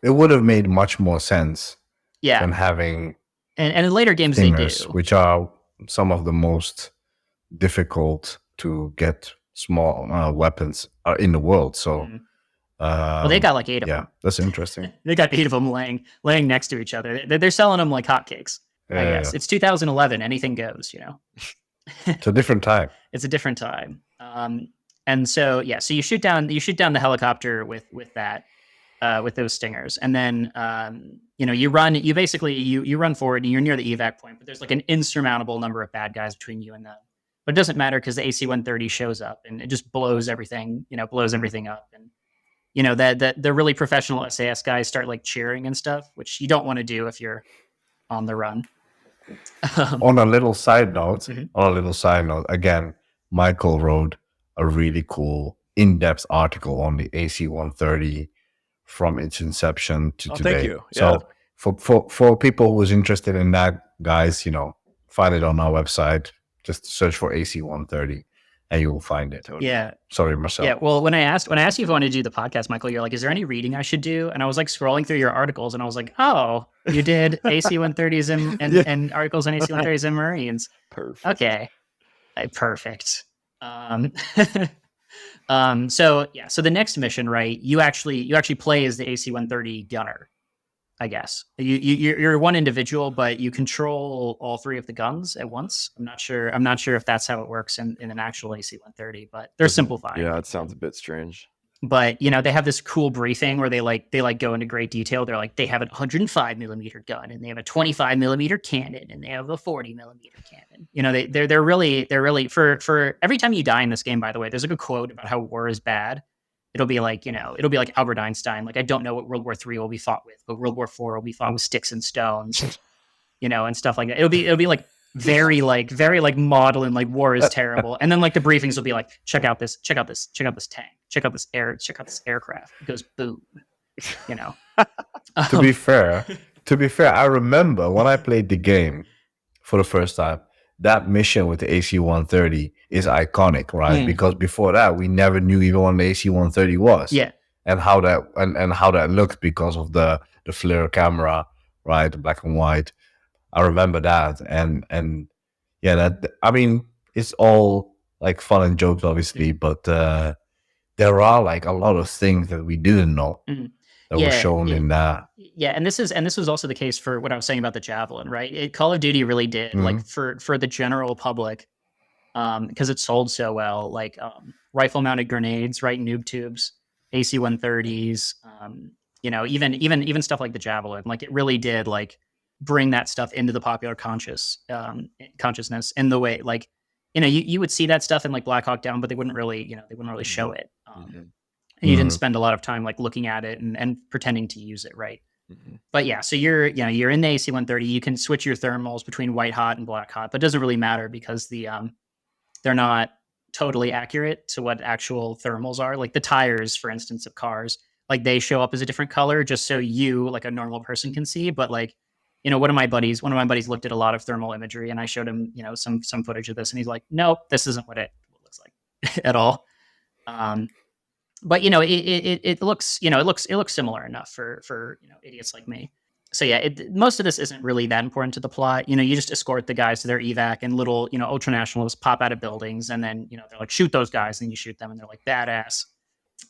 It would have made much more sense. Yeah. Than having and in later games Stingers, they do, which are some of the most difficult to get small weapons in the world. So, well, they got like 8 of them. Yeah, that's interesting. They got 8 of them laying next to each other. They're selling them like hotcakes. I guess it's 2011. Anything goes. It's a different time. It's a different time. And so so you shoot down the helicopter with that, with those Stingers, and then you run forward and you're near the evac point, but there's like an insurmountable number of bad guys between you and them. But it doesn't matter because the AC-130 shows up and it just blows everything up. And that the really professional SAS guys start like cheering and stuff, which you don't want to do if you're on the run. On a little side note, again, Michael wrote a really cool in-depth article on the AC-130 from its inception to today. Thank you. Yeah. So for people who's interested in that, guys, find it on our website. Just search for AC-130 and you will find it. Yeah. Sorry, Marcel. Yeah. Well, when I asked you if I wanted to do the podcast, Michael, you're like, is there any reading I should do? And I was like scrolling through your articles and I was like, oh, you did AC-130s and articles on AC-130s and Marines. Perfect. Okay. Perfect. So the next mission, right? You actually play as the AC-130 gunner, I guess. You're one individual, but you control all 3 of the guns at once. I'm not sure if that's how it works in an actual AC-130, but they're simplifying. Yeah, it sounds a bit strange. But they have this cool briefing where they go into great detail. They're like, they have a 105 millimeter gun and they have a 25 millimeter cannon and they have a 40 millimeter cannon. They're really for every time you die in this game, by the way, there's like a quote about how war is bad. It'll be like Albert Einstein. Like, I don't know what World War III will be fought with, but World War IV will be fought with sticks and stones, and stuff like that. It'll be like very model and like war is terrible. And then like the briefings will be like, check out this tank, check out this aircraft. It goes boom. To be fair, I remember when I played the game for the first time, that mission with the AC-130 is iconic, right? Because before that, we never knew even what the AC-130 was. Yeah. And how that looked because of the flare camera, right? The black and white. I remember that. And yeah, it's all like fun and jokes, obviously, but there are like a lot of things that we didn't know that were shown in that. Yeah, and this was also the case for what I was saying about the Javelin, right? Call of Duty really did like for the general public, because it sold so well, like rifle mounted grenades, right? Noob tubes, AC-130s, even stuff like the Javelin. Like it really did like bring that stuff into the popular consciousness in the way like you would see that stuff in like Black Hawk Down, but they wouldn't really show it. And you didn't spend a lot of time like looking at it and pretending to use it, right? But yeah, so you're in the AC-130. You can switch your thermals between white hot and black hot, but it doesn't really matter because they're not totally accurate to what actual thermals are. Like the tires, for instance, of cars, like they show up as a different color just so you, like a normal person, can see. But like, one of my buddies looked at a lot of thermal imagery, and I showed him, some footage of this, and he's like, nope, this isn't what it looks like at all. But it looks similar enough for idiots like me. So yeah, most of this isn't really that important to the plot. You just escort the guys to their evac, and little ultranationalists pop out of buildings, and then they're like, shoot those guys, and you shoot them, and they're like, badass.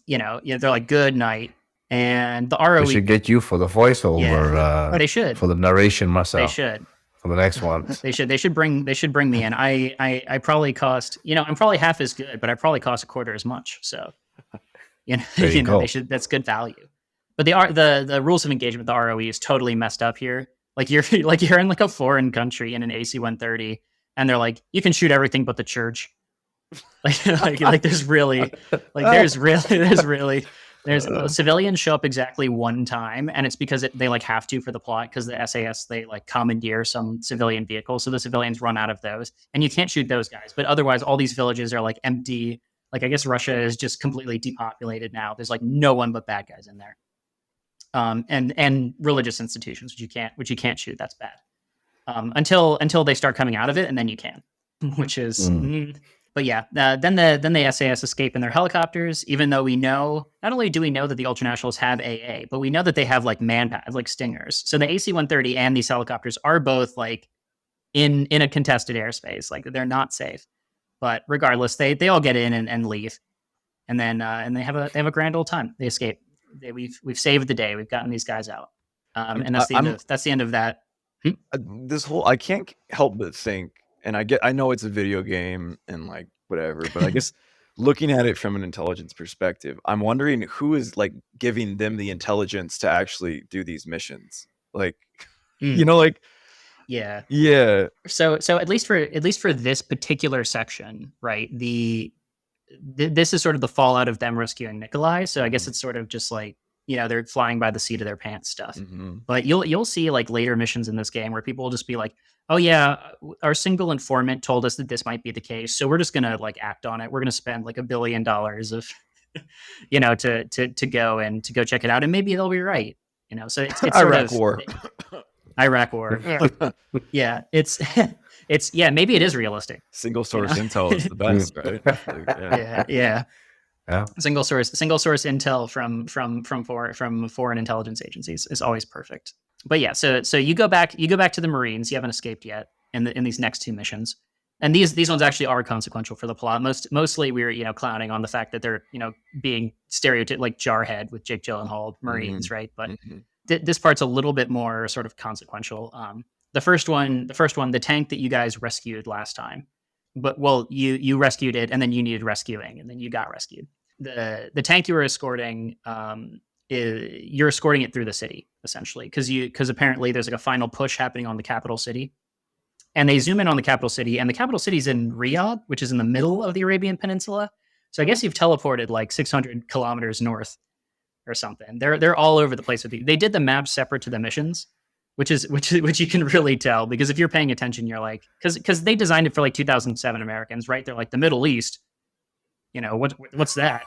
They're like, good night. And the ROE they should get you for the voiceover. They should for the narration, Marcel. They should. for the next ones. They should bring me in. I probably cost, I'm probably half as good, but I probably cost a quarter as much. So, There you go. that's good value. But the rules of engagement, the ROE is totally messed up here. Like you're in like a foreign country in an AC-130, and they're like, you can shoot everything but the church. Like there's civilians show up exactly one time, and it's because they like have to for the plot, because the SAS, they like commandeer some civilian vehicles, so the civilians run out of those, and you can't shoot those guys. But otherwise, all these villages are like empty. Like I guess Russia is just completely depopulated now. There's like no one but bad guys in there. And religious institutions, which you can't shoot. That's bad. Until they start coming out of it, and then you can, which is. But yeah, then the SAS escape in their helicopters. Even though we know, not only do we know that the ultranationals have AA, but we know that they have like manpads, like Stingers. So the AC-130 and these helicopters are both like in a contested airspace. Like they're not safe. But regardless, they all get in and leave, and then and they have a grand old time. They escape. We've saved the day. We've gotten these guys out, and that's the end of that. This whole, I can't help but think, and I know it's a video game and like whatever, but I guess looking at it from an intelligence perspective, I'm wondering who is like giving them the intelligence to actually do these missions. Like, like. Yeah. So at least for this particular section, right? This is sort of the fallout of them rescuing Nikolai. So I guess it's sort of just like, they're flying by the seat of their pants stuff. Mm-hmm. But you'll see like later missions in this game where people will just be like, oh yeah, our single informant told us that this might be the case, so we're just gonna like act on it. We're gonna spend like $1 billion of to go check it out, and maybe they'll be right. So it's sort Iraq of War. Iraq War. Yeah, it's maybe it is realistic. Single source intel is the best, right? Yeah. Single source intel from foreign intelligence agencies is always perfect. But yeah, so you go back to the Marines. You haven't escaped yet in these next two missions, and these ones actually are consequential for the plot. Mostly we're clowning on the fact that they're being stereotyped like Jarhead with Jake Gyllenhaal Marines, right? But this part's a little bit more sort of consequential. The first one, the tank that you guys rescued last time, but you rescued it, and then you needed rescuing, and then you got rescued. The tank you were escorting, you're escorting it through the city essentially, because apparently there's like a final push happening on the capital city, and they zoom in on the capital city, and the capital city's in Riyadh, which is in the middle of the Arabian Peninsula. So I guess you've teleported like 600 kilometers north or something. They're all over the place with you. They did the maps separate to the missions, which you can really tell, because if you're paying attention, you're like, because they designed it for like 2007 Americans, right? They're like, the Middle East, what's that?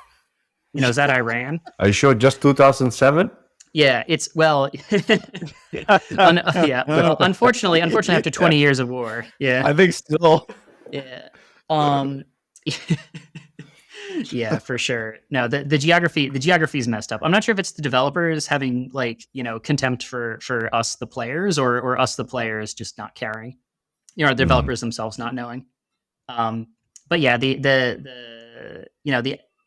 Is that Iran? Are you sure just 2007? Yeah, it's well, but unfortunately, after 20 years of war, yeah, I think still, yeah, yeah, for sure. No, the geography is messed up. I'm not sure if it's the developers having like contempt for us the players, or us the players just not caring, the developers themselves not knowing. But yeah,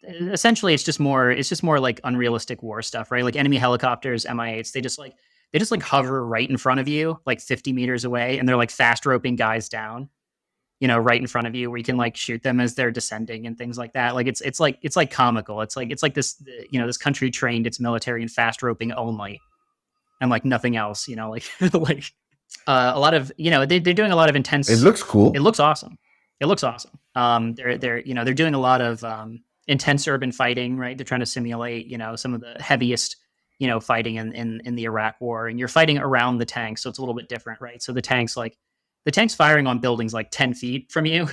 essentially it's just more like unrealistic war stuff, right? Like enemy helicopters, Mi-8s, they just like hover right in front of you, like 50 meters away, and they're like fast roping guys down, right in front of you, where you can like shoot them as they're descending and things like that. Like it's like comical. It's like this, this country trained its military in fast roping only, and like nothing else, like like a lot of, they're doing a lot of intense. It looks cool. It looks awesome. They're doing a lot of intense urban fighting, right? They're trying to simulate, some of the heaviest, fighting in the Iraq War, and you're fighting around the tanks, so it's a little bit different, right? So the tanks firing on buildings like 10 feet from you,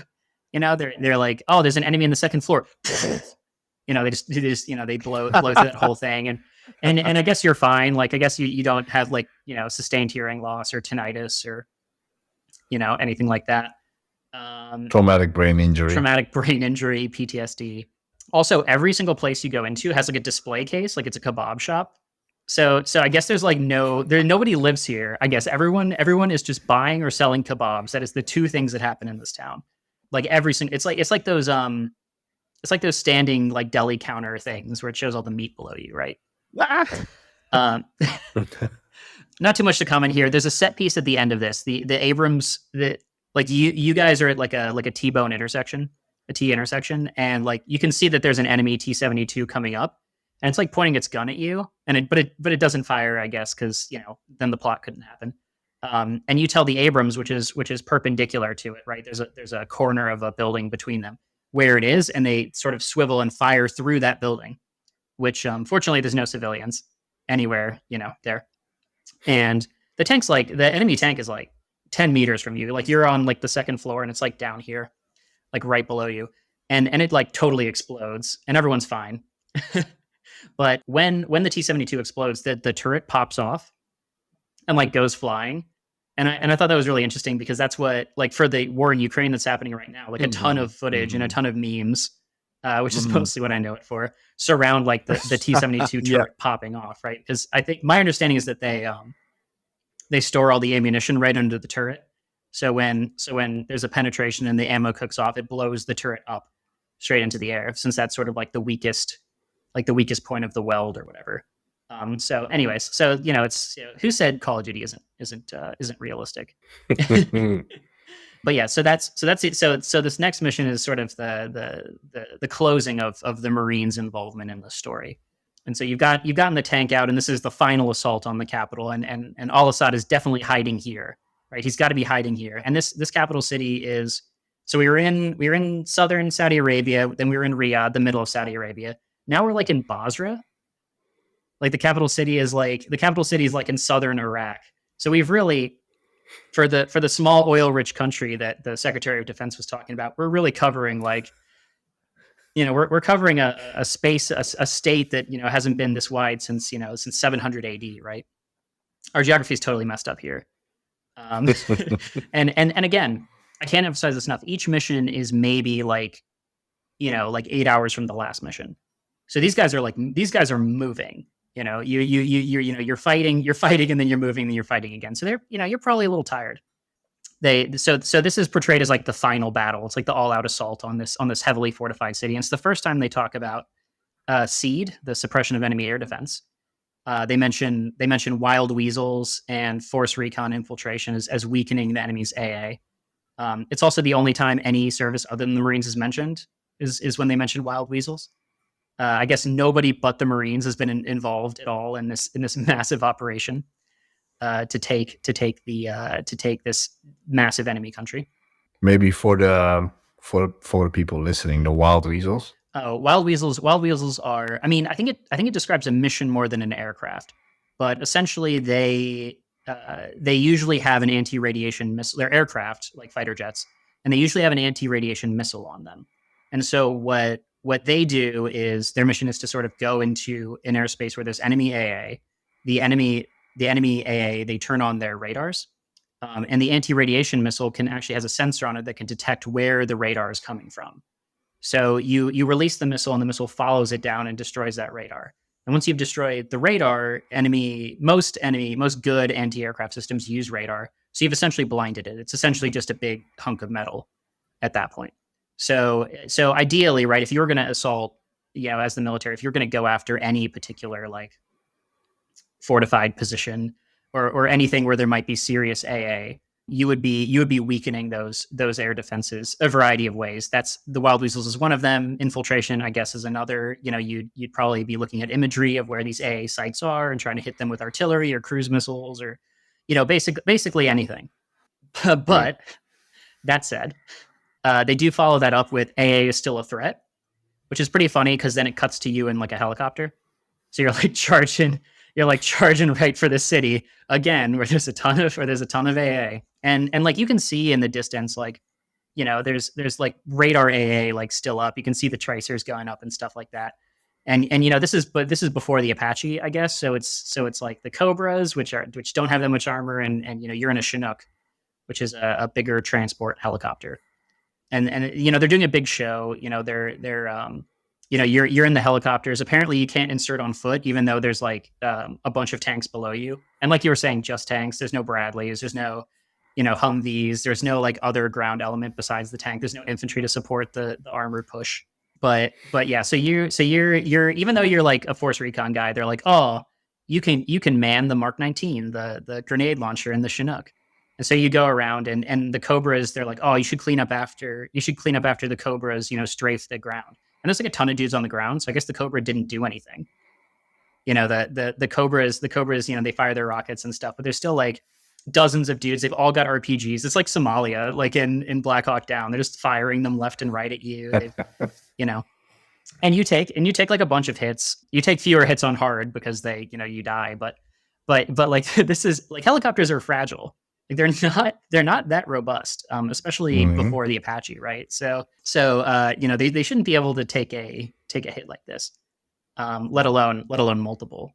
they're like, oh, there's an enemy in the second floor. They blow through that whole thing, and I guess you're fine. Like I guess you don't have like sustained hearing loss or tinnitus or anything like that. Traumatic brain injury, PTSD. Also, every single place you go into has like a display case, like it's a kebab shop. So I guess there's like nobody lives here. I guess everyone is just buying or selling kebabs. That is the two things that happen in this town. Like every single, it's like those standing like deli counter things where it shows all the meat below you, right? Um, not too much to comment here. There's a set piece at the end of this. The Abrams that like you guys are at like a T-bone intersection, a T intersection, and like you can see that there's an enemy T-72 coming up, and it's like pointing its gun at you, and but it doesn't fire, I guess, because then the plot couldn't happen. And you tell the Abrams, which is perpendicular to it, right? There's a corner of a building between them where it is, and they sort of swivel and fire through that building, which fortunately there's no civilians anywhere, there. And the enemy tank is like 10 meters from you. Like you're on like the second floor and it's like down here, like right below you. And it like totally explodes and everyone's fine. But when the T-72 explodes, the turret pops off and like goes flying. And I thought that was really interesting because that's what, like, for the war in Ukraine that's happening right now, like a ton of footage and a ton of memes, which is mostly what I know it for, surround like the T-72 turret popping off, right? Because I think my understanding is that they store all the ammunition right under the turret. So when there's a penetration and the ammo cooks off, it blows the turret up straight into the air, since that's sort of like the weakest point of the weld or whatever. So anyways, it's who said Call of Duty isn't realistic? But yeah, so that's it. So this next mission is sort of the closing of the Marines' involvement in the story. And so you've gotten the tank out, and this is the final assault on the capital, and al-Assad is definitely hiding here, right? He's got to be hiding here. And this capital city is, so we were in southern Saudi Arabia, then we were in Riyadh, the middle of Saudi Arabia. Now we're like in Basra. Like the capital city is like in southern Iraq. So we've really, for the small oil-rich country that the Secretary of Defense was talking about, we're really covering like, we're covering a space, a state that hasn't been this wide since 700 AD, right? Our geography is totally messed up here. And again, I can't emphasize this enough. Each mission is maybe like 8 hours from the last mission. So these guys are moving. You're fighting, and then you're moving, and you're fighting again. So you're probably a little tired. So this is portrayed as like the final battle. It's like the all-out assault on this heavily fortified city. And it's the first time they talk about SEAD, the suppression of enemy air defense. They mention wild weasels and force recon infiltration as weakening the enemy's AA. It's also the only time any service other than the Marines is mentioned is when they mention wild weasels. I guess nobody but the Marines has been involved at all in this massive operation to take this massive enemy country. Maybe for the people listening, the wild weasels. Oh, wild weasels are. I mean, I think it describes a mission more than an aircraft, but essentially they usually have an anti-radiation missile. They're aircraft like fighter jets, and they usually have an anti-radiation missile on them. And so what they do is their mission is to sort of go into an airspace where there's enemy AA. The enemy AA, they turn on their radars, and the anti-radiation missile actually has a sensor on it that can detect where the radar is coming from. So you release the missile, and the missile follows it down and destroys that radar. And once you've destroyed the radar, most good anti-aircraft systems use radar. So you've essentially blinded it. It's essentially just a big hunk of metal at that point. So ideally, right, if you're going to assault, as the military, if you're going to go after any particular like fortified position or anything where there might be serious AA, you would be weakening those air defenses a variety of ways. That's the wild weasels is one of them. Infiltration, I guess, is another. You'd probably be looking at imagery of where these AA sites are and trying to hit them with artillery or cruise missiles or basically anything. But that said, they do follow that up with AA is still a threat, which is pretty funny because then it cuts to you in like a helicopter. So you're like charging right for the city again, where there's a ton of AA, and like you can see in the distance, like there's like radar AA like still up. You can see the tracers going up and stuff like that. And this is before the Apache, I guess. So it's like the Cobras, which don't have that much armor, and you're in a Chinook, which is a bigger transport helicopter. And they're doing a big show. You're in the helicopters. Apparently, you can't insert on foot, even though there's like a bunch of tanks below you. And like you were saying, just tanks. There's no Bradleys. There's no Humvees. There's no like other ground element besides the tank. There's no infantry to support the armored push. But yeah. So you're even though you're like a force recon guy, they're like, oh, you can man the Mark 19, the grenade launcher, and the Chinook. And so you go around and the Cobras, they're like, oh, you should clean up after the Cobras, strafe the ground. And there's like a ton of dudes on the ground. So I guess the Cobra didn't do anything. The Cobras, they fire their rockets and stuff, but there's still like dozens of dudes. They've all got RPGs. It's like Somalia, like in Black Hawk Down. They're just firing them left and right at you. And you take like a bunch of hits. You take fewer hits on hard because you die. But like this is like helicopters are fragile. Like they're not that robust, especially before the Apache, right? So they shouldn't be able to take a hit like this, let alone multiple.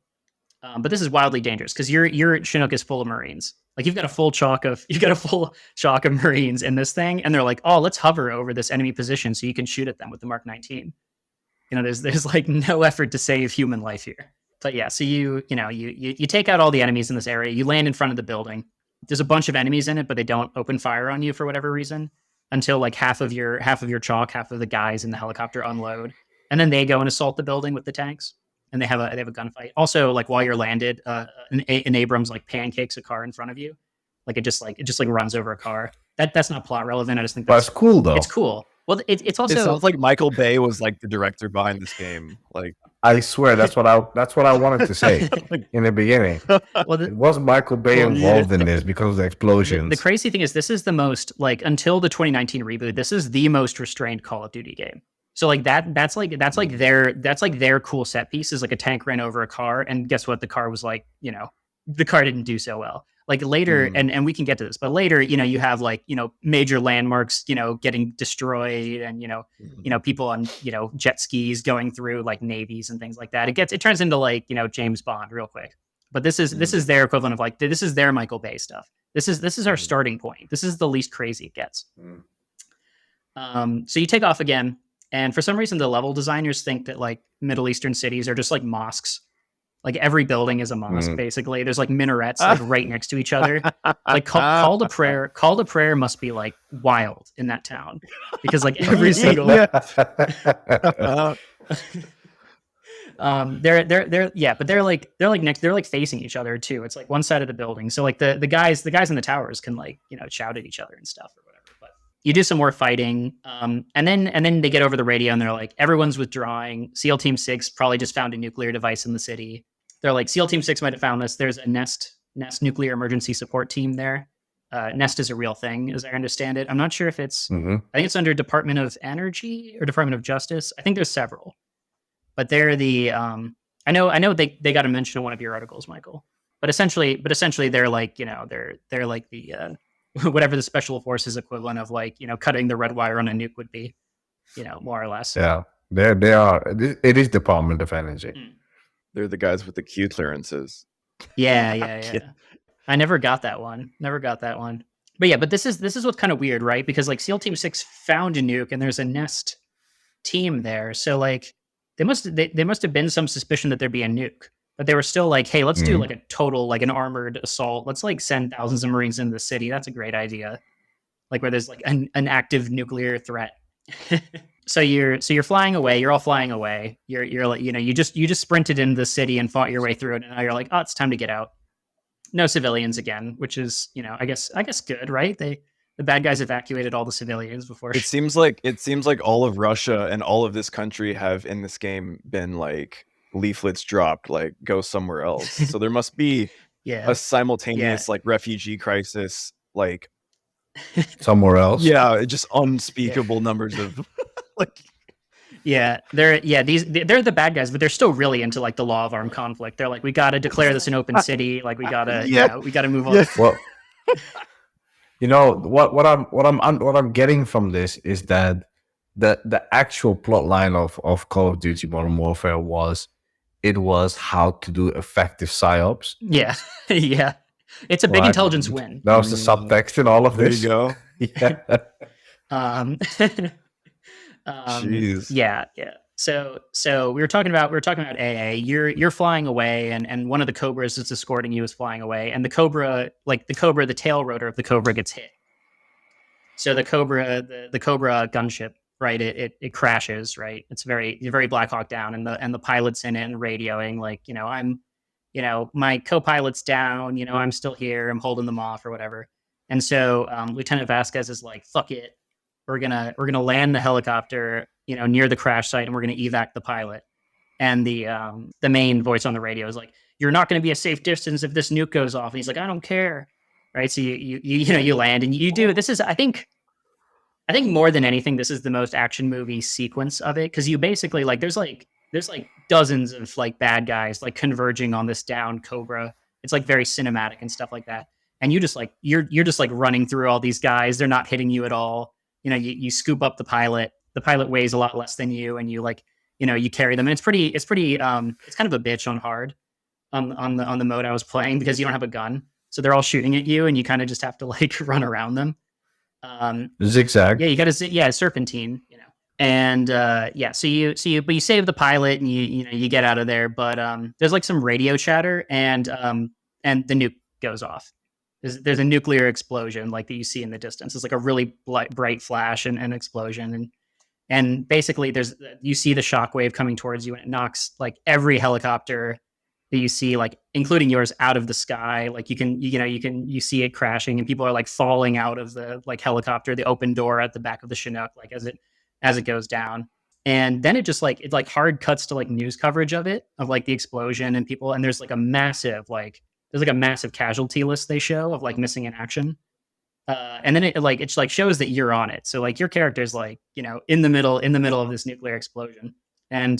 But this is wildly dangerous because your Chinook is full of Marines. Like you've got a full chalk of Marines in this thing, and they're like, oh, let's hover over this enemy position so you can shoot at them with the Mark 19. There's like no effort to save human life here. But yeah, so you take out all the enemies in this area. You land in front of the building. There's a bunch of enemies in it, but they don't open fire on you for whatever reason until like half of your chalk, half of the guys in the helicopter unload, and then they go and assault the building with the tanks, and they have a gunfight. Also, like while you're landed, an Abrams like pancakes a car in front of you, like it just runs over a car. That's not plot relevant. I just think that's cool though. It's cool. Well, it's also. It sounds like Michael Bay was like the director behind this game. Like I swear, that's what I wanted to say in the beginning. Well, it was Michael Bay involved in this because of the explosions. The crazy thing is, this is the most like until the 2019 reboot. This is the most restrained Call of Duty game. So like that's their cool set piece is like a tank ran over a car, and guess what? The car was like, the car didn't do so well. Like later, and we can get to this, but later, you have like, major landmarks, getting destroyed, and people on, jet skis going through like navies and things like that. It turns into like, James Bond real quick. But this is their equivalent of like, this is their Michael Bay stuff. This is our starting point. This is the least crazy it gets. So you take off again, and for some reason the level designers think that like Middle Eastern cities are just like mosques. Like every building is a mosque, basically. There's like minarets like right next to each other. Like call to prayer must be like wild in that town because like every single they're facing each other too. It's like one side of the building. So like the guys in the towers can like, shout at each other and stuff or whatever. But you do some more fighting. And then they get over the radio and they're like, everyone's withdrawing. SEAL Team 6 probably just found a nuclear device in the city. They're like, SEAL Team 6 might have found this. There's a Nest nuclear emergency support team there. Nest is a real thing, as I understand it. I'm not sure if it's, I think it's under Department of Energy or Department of Justice. I think there's several, but they're the, I know they got a mention in one of your articles, Michael, but essentially they're like, they're like the, whatever the special forces equivalent of like, cutting the red wire on a nuke would be, more or less. Yeah, they are. It is Department of Energy. They're the guys with the Q clearances. Yeah. I never got that one. But this is what's kind of weird, right? Because like SEAL Team 6 found a nuke and there's a Nest team there. So like they must have been some suspicion that there'd be a nuke. But they were still like, hey, let's do like a total, like an armored assault. Let's like send thousands of Marines into the city. That's a great idea. Like where there's like an active nuclear threat. So you're flying away. You're all flying away. You're like, you just sprinted into the city and fought your way through it. And now you're like, oh, it's time to get out. No civilians again, which is, I guess good, right? The bad guys evacuated all the civilians before. It seems like all of Russia and all of this country have in this game been like leaflets dropped, like go somewhere else. So there must be a simultaneous like refugee crisis, like somewhere else. Yeah, just unspeakable numbers of like. Yeah, they're the bad guys, but they're still really into like the law of armed conflict. They're like, we got to declare this an open city. Like we gotta move on. Well, what I'm getting from this is that the actual plot line of Call of Duty Modern Warfare was how to do effective Psyops. Yeah. Yeah. It's a big intelligence win. That was the subtext in all of this. There you go. Yeah. Jeez. Yeah. So we were talking about AA. You're flying away, and one of the Cobras that's escorting you is flying away, and the tail rotor of the Cobra gets hit. So the Cobra gunship, right? It crashes, right? It's very Black Hawk Down, and the pilot's in it and radioing like, my co-pilot's down, I'm still here, I'm holding them off or whatever. And so Lieutenant Vasquez is like, fuck it, we're gonna land the helicopter, near the crash site, and we're gonna evac the pilot. And the main voice on the radio is like, you're not going to be a safe distance if this nuke goes off. And he's like, I don't care, right? So you land and you do. This is, I think more than anything, this is the most action movie sequence of it, because you basically there's dozens of bad guys converging on this downed Cobra. It's very cinematic and stuff like that. And you just you're just running through all these guys. They're not hitting you at all. You scoop up the pilot. The pilot weighs a lot less than you, and you you carry them. And it's pretty it's kind of a bitch on hard on the mode I was playing, because you don't have a gun, so they're all shooting at you, and you kind of just have to run around them. Zigzag. Yeah, you got to serpentine, and so you save the pilot, and you get out of there. But there's some radio chatter, and the nuke goes off. There's a nuclear explosion that you see in the distance. It's a really bright flash and an explosion, and basically you see the shockwave coming towards you, and it knocks every helicopter that you see, including yours, out of the sky. You see it crashing, and people are falling out of the helicopter, the open door at the back of the Chinook, as it goes down. And then it just it hard cuts to news coverage of it, of the explosion and people, and there's a massive casualty list they show of missing in action. And then it shows that you're on it. So your character's in the middle of this nuclear explosion. And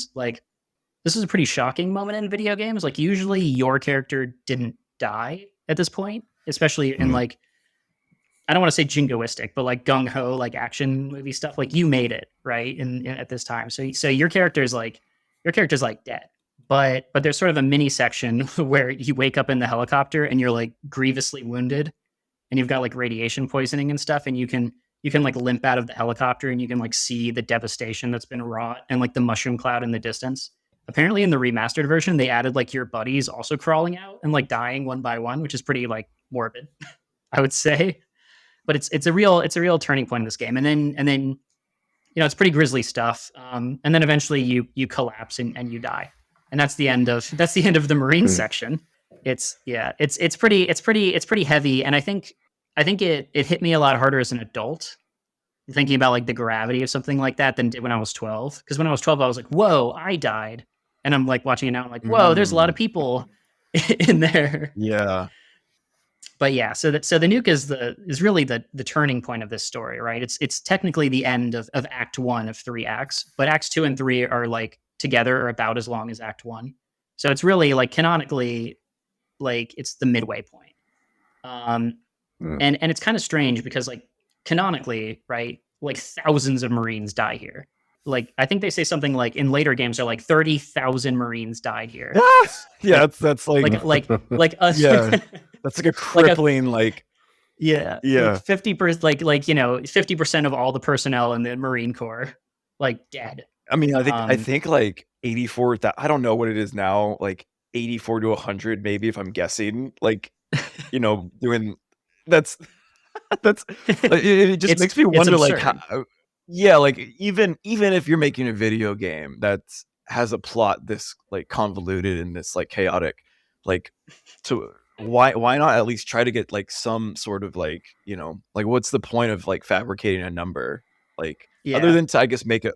this is a pretty shocking moment in video games. Usually your character didn't die at this point, especially in I don't want to say jingoistic, but gung-ho, action movie stuff. You made it, right? In at this time. So your character's dead. But there's sort of a mini section where you wake up in the helicopter and you're grievously wounded, and you've got radiation poisoning and stuff, and you can limp out of the helicopter, and you can see the devastation that's been wrought, and the mushroom cloud in the distance. Apparently in the remastered version, they added your buddies also crawling out and dying one by one, which is pretty morbid, I would say. But it's a real turning point in this game. And then it's pretty grisly stuff. And then eventually you collapse and you die. And that's the end of the Marine section. It's pretty heavy. And I think it hit me a lot harder as an adult, thinking about the gravity of something like that, than it did when I was 12. Because when I was 12, I was like, whoa, I died. And I'm watching it now, I'm like, whoa, there's a lot of people in there. Yeah. But yeah, so the nuke is really the turning point of this story, right? It's technically the end of Act 1 of 3 acts, but Acts 2 and 3 are together are about as long as Act 1. So it's really canonically it's the midway point. And it's kind of strange because canonically, right? Thousands of Marines die here. I think they say something in later games are 30,000 Marines died here. Yeah, that's us. Yeah. That's a crippling 50%, 50% of all the personnel in the Marine Corps dead. I mean, I think 84. I don't know what it is now. 84 to 100, maybe, if I'm guessing. Doing that's it just makes me wonder how. Yeah, even if you're making a video game that has a plot this convoluted and this chaotic, to why not at least try to get some sort of what's the point of fabricating a number other than to, I guess, make a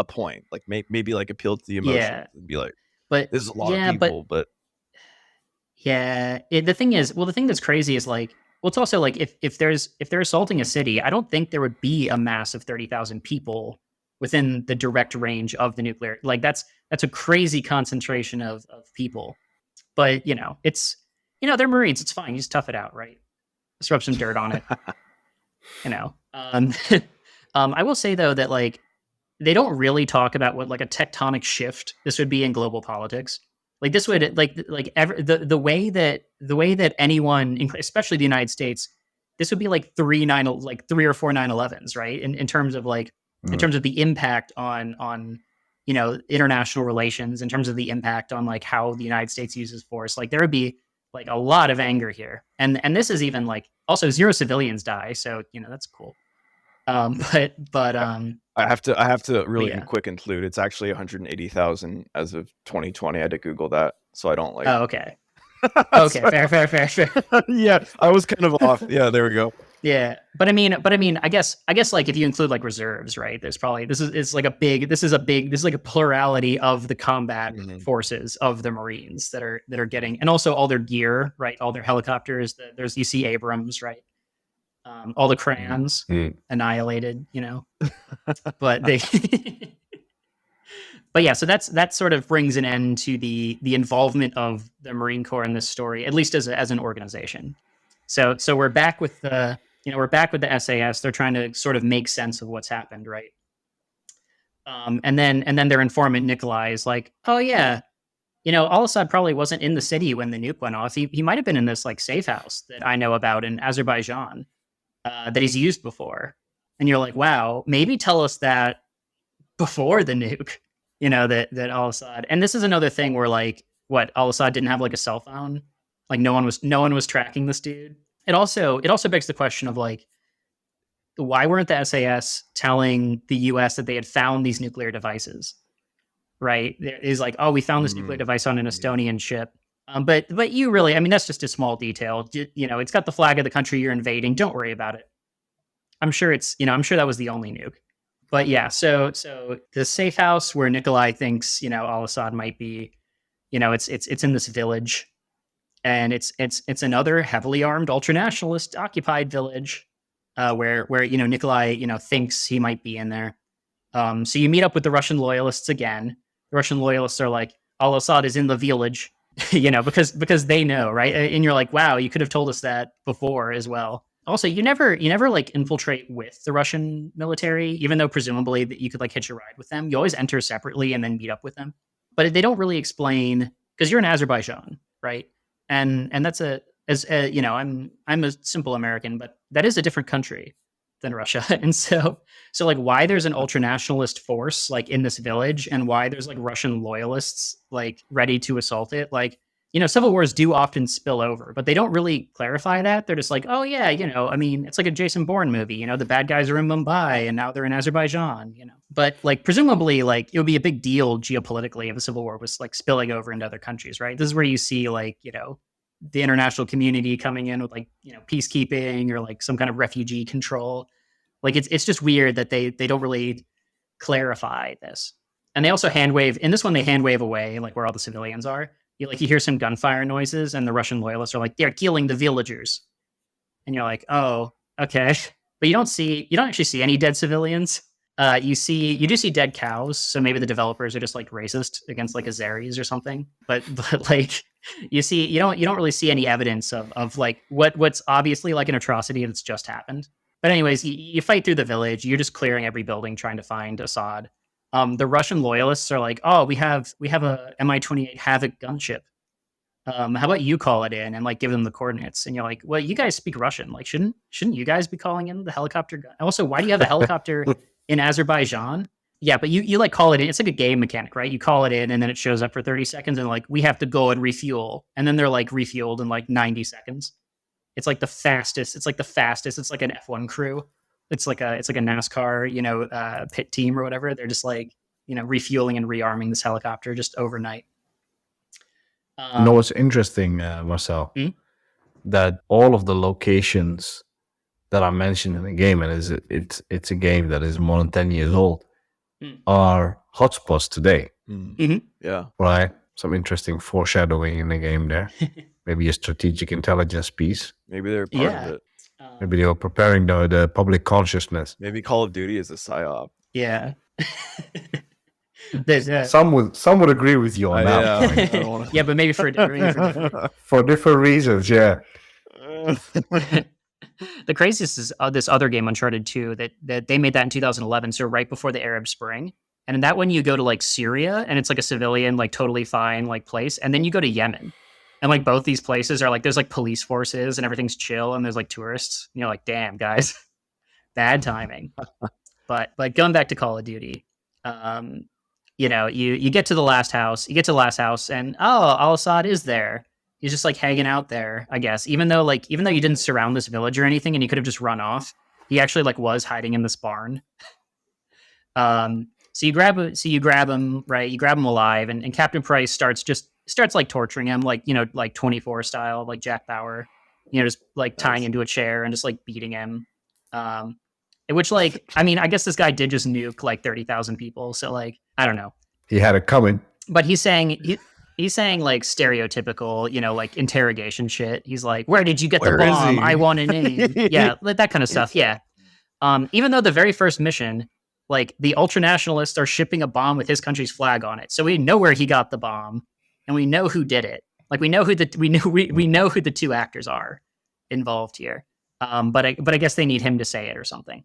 point, maybe appeal to the emotions and be but there's a lot of people, but the thing that's crazy is it's also if they're assaulting a city, I don't think there would be a mass of 30,000 people within the direct range of the nuclear. That's a crazy concentration of people. But it's they're Marines. It's fine. You just tough it out, right? Just rub some dirt on it. I will say though that they don't really talk about what a tectonic shift this would be in global politics. This would the way that anyone, especially the United States, this would be 3 or 4 9/11s, right? In terms of in terms of the impact on international relations, in terms of the impact on how the United States uses force. There would be a lot of anger here, and this is even also 0 civilians die, so that's cool. But I have to really quick include it's actually 180,000 as of 2020. I had to Google that, so I don't Oh, okay. Okay, fair. Yeah, I was kind of off. Yeah, there we go. Yeah, but I mean, I guess like if you include like reserves, right? There's probably this is like a plurality of the combat forces of the Marines that are getting, and also all their gear, right? All their helicopters. There's you see Abrams, right? All the crayons annihilated, but they. But yeah, so that sort of brings an end to the involvement of the Marine Corps in this story, at least as an organization. So we're back with the SAS. They're trying to sort of make sense of what's happened, right? And then their informant Nikolai is like, oh yeah, Al-Assad probably wasn't in the city when the nuke went off. He might have been in this like safe house that I know about in Azerbaijan that he's used before. And you're like, wow, maybe tell us that before the nuke. That Al-Assad, and this is another thing where like what Al-Assad didn't have like a cell phone, like no one was tracking this dude. It also begs the question of like, why weren't the SAS telling the US that they had found these nuclear devices? Right? It is like, oh, we found this nuclear device on an Estonian ship. But you really, I mean, that's just a small detail. It's got the flag of the country you're invading. Don't worry about it. I'm sure that was the only nuke. But yeah, so the safe house where Nikolai thinks, Al-Assad might be, it's in this village, and it's another heavily armed ultranationalist occupied village, where Nikolai thinks he might be in there. So you meet up with the Russian loyalists again. The Russian loyalists are like, Al-Assad is in the village, because they know, right? And you're like, wow, you could have told us that before as well. Also, you never like infiltrate with the Russian military, even though presumably that you could like hitch a ride with them. You always enter separately and then meet up with them. But they don't really explain, because you're in Azerbaijan, right? And that's I'm a simple American, but that is a different country than Russia. And so like why there's an ultranationalist force like in this village, and why there's like Russian loyalists like ready to assault it, like civil wars do often spill over, but they don't really clarify that. They're just like, oh yeah, I mean, it's like a Jason Bourne movie, the bad guys are in Mumbai and now they're in Azerbaijan, But like presumably like it would be a big deal geopolitically if a civil war was like spilling over into other countries, right? This is where you see like, the international community coming in with like, peacekeeping or like some kind of refugee control. Like it's just weird that they don't really clarify this. And they also hand wave in this one, they hand wave away like where all the civilians are. You hear some gunfire noises, and the Russian loyalists are like, they're killing the villagers. And you're like, oh, okay. But you don't actually see any dead civilians. You do see dead cows. So maybe the developers are just like racist against like Azeris or something. But like you don't really see any evidence of like what's obviously like an atrocity that's just happened. But anyways, you fight through the village. You're just clearing every building trying to find Assad. The Russian loyalists are like, oh, we have a Mi-28 Havoc gunship. How about you call it in and like give them the coordinates? And you're like, well, you guys speak Russian. Like, shouldn't you guys be calling in the helicopter gun? Also, why do you have a helicopter in Azerbaijan? Yeah, but you like call it in. It's like a game mechanic, right? You call it in and then it shows up for 30 seconds and like, we have to go and refuel. And then they're like refueled in like 90 seconds. It's like the fastest. It's like an F1 crew. It's like a NASCAR, pit team or whatever. They're just like, refueling and rearming this helicopter just overnight. What's interesting, Marcel, that all of the locations that are mentioned in the game, and it's a game that is more than 10 years old, are hotspots today. Yeah. Right? Some interesting foreshadowing in the game there. Maybe a strategic intelligence piece. Maybe they're part of it. Maybe they were preparing the public consciousness. Maybe Call of Duty is a psyop. Yeah. Some would agree with you on that point. Yeah, but maybe for different reasons. Yeah. The craziest is this other game, Uncharted 2, that they made that in 2011, so right before the Arab Spring. And in that one, you go to like Syria, and it's like a civilian, like totally fine like place, and then you go to Yemen. And like both these places are like there's like police forces and everything's chill and there's like tourists. And you're like, damn, guys, bad timing. But going back to Call of Duty, you get to the last house. You get to the last house, and Al-Assad is there. He's just like hanging out there, I guess. Even though you didn't surround this village or anything, and you could have just run off, he actually like was hiding in this barn. So you grab him, right? You grab him alive, and Captain Price starts starts like torturing him, like, like 24 style, like Jack Bauer, just like tying into a chair and just like beating him. Which, like, I mean, I guess this guy did just nuke like 30,000 people. So, like, I don't know. He had it coming. But he's saying like stereotypical, like interrogation shit. He's like, "Where did you get the bomb? I want a name." Yeah, like that kind of stuff. Yeah. Even though the very first mission, like the ultranationalists are shipping a bomb with his country's flag on it, so we know where he got the bomb, and we know who did it. Like we know who the two actors are involved here. But I guess they need him to say it or something.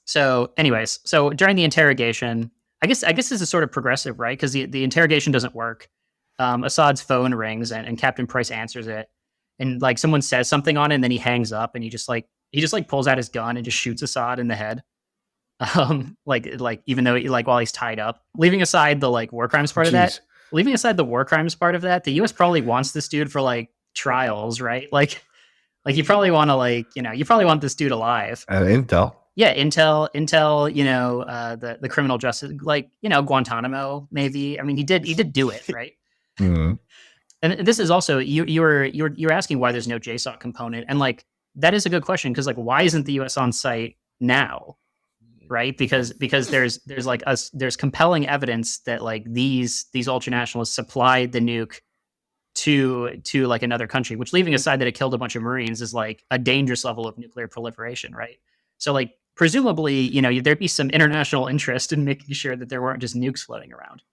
So, anyways, so during the interrogation, I guess this is sort of progressive, right? Because the interrogation doesn't work. Assad's phone rings and Captain Price answers it, and like someone says something on it, and then he hangs up, and he just pulls out his gun and just shoots Assad in the head. Like even though while he's tied up, leaving aside the like war crimes part of that, the U.S. probably wants this dude for like trials, right? Like you probably want to you probably want this dude alive. Intel. Yeah, Intel, the criminal justice, Guantanamo, maybe. I mean, he did do it, right? Mm-hmm. And this is also you're asking why there's no JSOC component, and like that is a good question because like why isn't the U.S. on site now, right? Because there's compelling evidence that like these ultranationalists supplied the nuke to like another country, which, leaving aside that it killed a bunch of Marines, is like a dangerous level of nuclear proliferation, right? So like presumably, there'd be some international interest in making sure that there weren't just nukes floating around.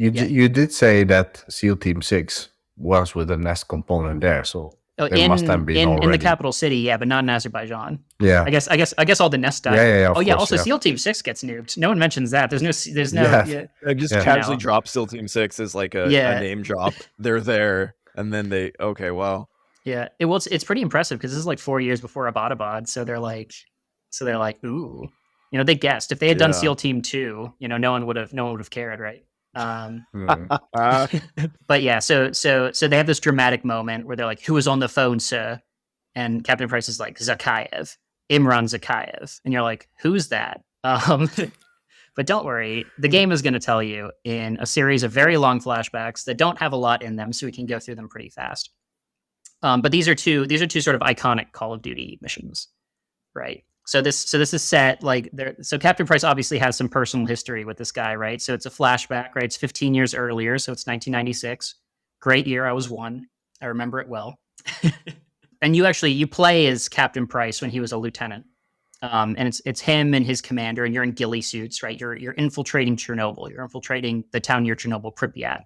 You did say that SEAL Team 6 was with a nest component there, so there must have been already. In the capital city, yeah, but not in Azerbaijan. Yeah, I guess all the nest died. Yeah. Oh yeah, also SEAL Team 6 gets nuked. No one mentions that. There's no. Yeah. I just casually drop SEAL Team 6 as like a name drop. They're there, and then wow. Yeah, it's pretty impressive because this is like 4 years before Abbottabad, so they're like, ooh, they guessed if they had done SEAL Team 2, no one would have cared, right? But yeah, so they have this dramatic moment where they're like, "Who was on the phone, sir?" And Captain Price is like, "Zakayev, Imran Zakayev," and you're like, "Who's that?" But don't worry, the game is going to tell you in a series of very long flashbacks that don't have a lot in them, so we can go through them pretty fast. But these are two sort of iconic Call of Duty missions, right? So this is set like there. So Captain Price obviously has some personal history with this guy, right? So it's a flashback, right? It's 15 years earlier, so it's 1996. Great year. I was 1. I remember it well. And you play as Captain Price when he was a lieutenant, and it's him and his commander, and you're in ghillie suits, right? You're infiltrating Chernobyl. You're infiltrating the town near Chernobyl, Pripyat,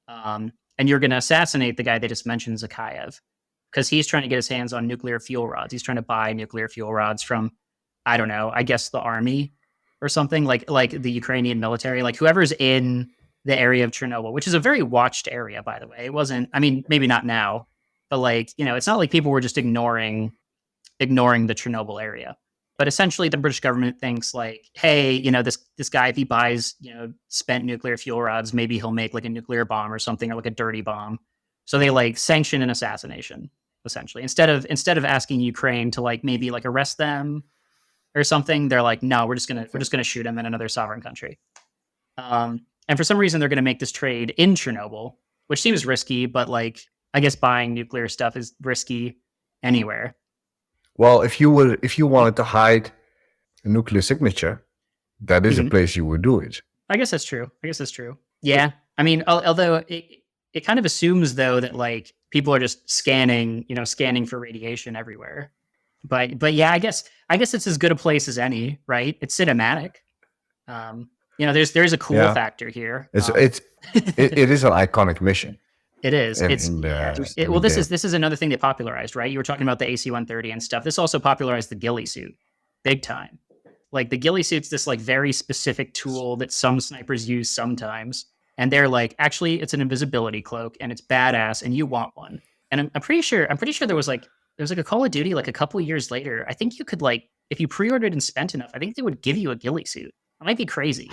and you're going to assassinate the guy they just mentioned, Zakayev, because he's trying to get his hands on nuclear fuel rods. He's trying to buy nuclear fuel rods from, I don't know, I guess the army or something, like the Ukrainian military, like whoever's in the area of Chernobyl, which is a very watched area, by the way. It wasn't, I mean, maybe not now, but like, it's not like people were just ignoring the Chernobyl area. But essentially the British government thinks like, hey, this guy, if he buys, spent nuclear fuel rods, maybe he'll make like a nuclear bomb or something, or like a dirty bomb. So they like sanction an assassination, essentially. Instead of asking Ukraine to like maybe like arrest them or something, they're like, no, we're just gonna shoot him in another sovereign country. And for some reason, they're gonna make this trade in Chernobyl, which seems risky, but like I guess buying nuclear stuff is risky anywhere. Well, if you wanted to hide a nuclear signature, that is a place you would do it. I guess that's true. Yeah, I mean, although it kind of assumes though that like people are just scanning for radiation everywhere. But yeah, I guess it's as good a place as any, right? It's cinematic. There's a cool factor here. It is an iconic mission. It is. This is another thing that popularized, right? You were talking about the AC-130 and stuff. This also popularized the ghillie suit, big time. Like the ghillie suit's this like very specific tool that some snipers use sometimes, and they're like, actually, it's an invisibility cloak and it's badass, and you want one. And I'm pretty sure there was like a Call of Duty like a couple of years later. I think you could like, if you pre-ordered and spent enough, I think they would give you a ghillie suit. It might be crazy.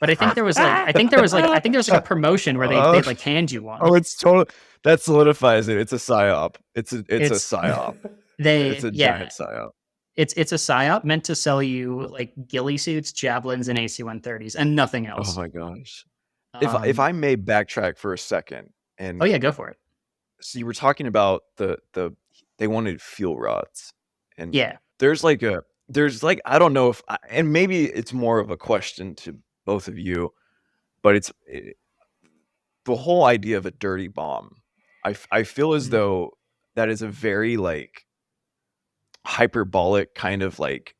But I think there was like a promotion where they like hand you one. Oh, it's total. That solidifies it. It's a psyop. It's a psyop. It's a giant psyop. It's a psyop meant to sell you like ghillie suits, javelins, and AC-130s, and nothing else. Oh my gosh! If I may backtrack for a second And Oh yeah, go for it. so you were talking about they wanted fuel rods, and Yeah. there's like I don't know if and maybe it's more of a question to both of you, but the whole idea of a dirty bomb. I feel as though that is a very like hyperbolic kind of like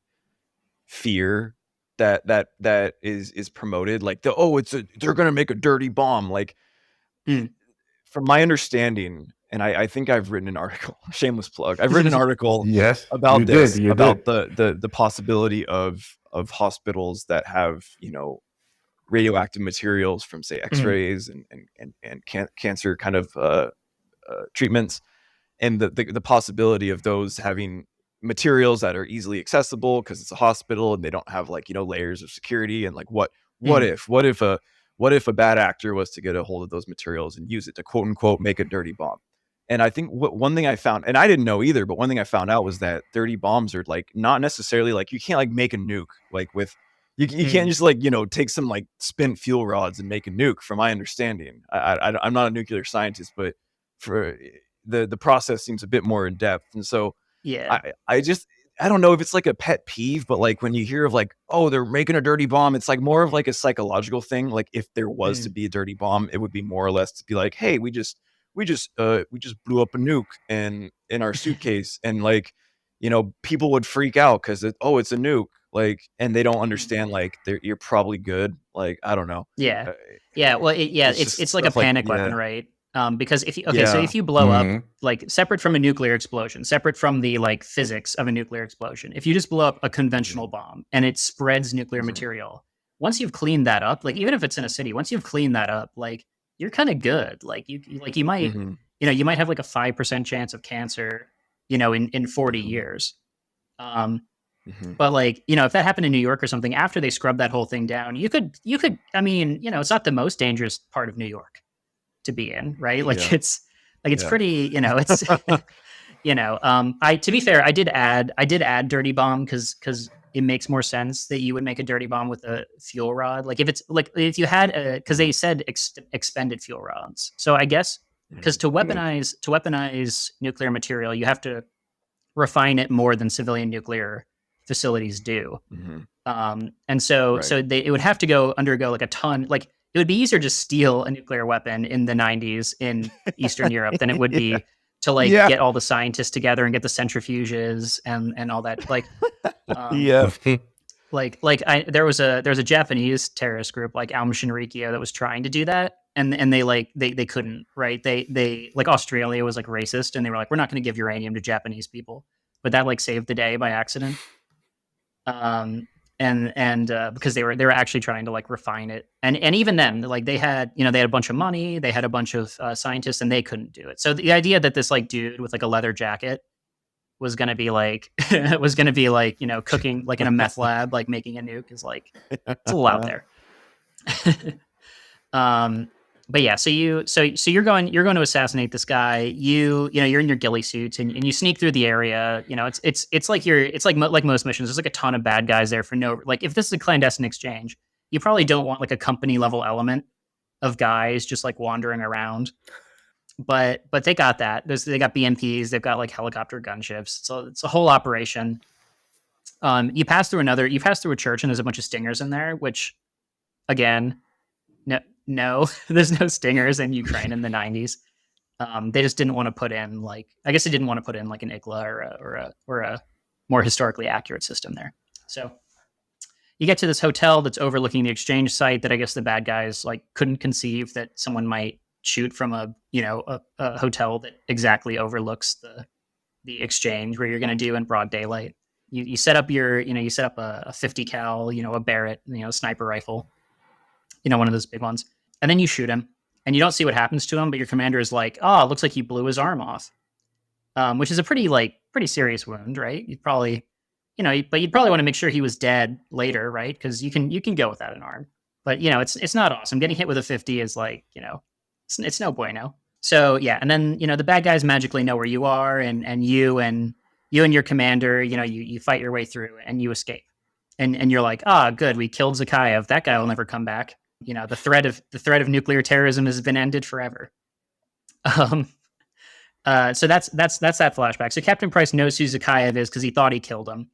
fear that is promoted, like they're gonna make a dirty bomb. Like from my understanding, and I think I've written an article, shameless plug, I've written an article Yes, about you this, did. You about did. the possibility of hospitals that have, you know, radioactive materials from say x-rays and cancer kind of treatments, and the possibility of those having materials that are easily accessible because it's a hospital and they don't have like, you know, layers of security, and like what if a bad actor was to get a hold of those materials and use it to quote unquote make a dirty bomb. And I think one thing I found, and I didn't know either, but one thing I found out was that dirty bombs are like not necessarily like, you can't like make a nuke like with you can't just like, you know, take some like spent fuel rods and make a nuke, from my understanding. I'm not a nuclear scientist, but for the process seems a bit more in depth. And so Yeah. I don't know if it's like a pet peeve, but like when you hear of like, oh, they're making a dirty bomb, it's like more of like a psychological thing. Like if there was to be a dirty bomb, it would be more or less to be like, hey, we just blew up a nuke in our suitcase, and like, you know, people would freak out because it's a nuke, like, and they don't understand like you're probably good. Like, I don't know. Yeah. Yeah. Well, it's like a panic weapon, right? Because so if you blow up, like separate from a nuclear explosion, separate from the like physics of a nuclear explosion, if you just blow up a conventional bomb and it spreads nuclear material, once you've cleaned that up, like even if it's in a city, once you've cleaned that up, like you're kind of good. Like you might, you know, you might have like a 5% chance of cancer, you know, in 40 years. But like, you know, if that happened in New York or something, after they scrub that whole thing down, you could, I mean, you know, it's not the most dangerous part of New York to be in, right? Like it's pretty, you know, it's, you know, to be fair, I did add dirty bomb because it makes more sense that you would make a dirty bomb with a fuel rod. Like if you had because they said expended fuel rods. So I guess because to weaponize nuclear material, you have to refine it more than civilian nuclear facilities do. And so it would have to undergo like a ton, like it would be easier to steal a nuclear weapon in the 90s in Eastern Europe than it would be to like get all the scientists together and get the centrifuges and all that. Like, there was a Japanese terrorist group like Aum Shinrikyo that was trying to do that. And they couldn't, right? They like Australia was like racist and they were like, we're not going to give uranium to Japanese people, but that like saved the day by accident. Because they were actually trying to like refine it, and even then, like they had a bunch of money, they had a bunch of scientists, and they couldn't do it. So the idea that this like dude with like a leather jacket was gonna be like you know, cooking like in a meth lab, like making a nuke is like it's a little out there. But yeah, so you're going to assassinate this guy. You're in your ghillie suits and you sneak through the area. You know, it's like most missions. There's like a ton of bad guys there for no, like if this is a clandestine exchange, you probably don't want like a company level element of guys just like wandering around. But they got that. They got BMPs. They've got like helicopter gunships. So it's a whole operation. You pass through a church and there's a bunch of stingers in there, which again, no, there's no stingers in Ukraine in the 90s. They just didn't want to put in like, I guess they didn't want to put in like an IGLA or a more historically accurate system there. So you get to this hotel that's overlooking the exchange site that I guess the bad guys like couldn't conceive that someone might shoot from a hotel that exactly overlooks the exchange where you're going to do in broad daylight. You set up a 50 cal, a Barrett, sniper rifle, one of those big ones. And then you shoot him and you don't see what happens to him, but your commander is like, oh, it looks like he blew his arm off. Which is a pretty serious wound, right? You'd probably want to make sure he was dead later, right? Because you can go without an arm. But it's not awesome. Getting hit with a 50 is like, it's no bueno. So yeah, and then the bad guys magically know where you are, and you and your commander, you fight your way through and you escape. And you're like, good, we killed Zakayev. That guy will never come back. The threat of nuclear terrorism has been ended forever. Um, so that's that flashback. So Captain Price knows who Zakayev is because he thought he killed him,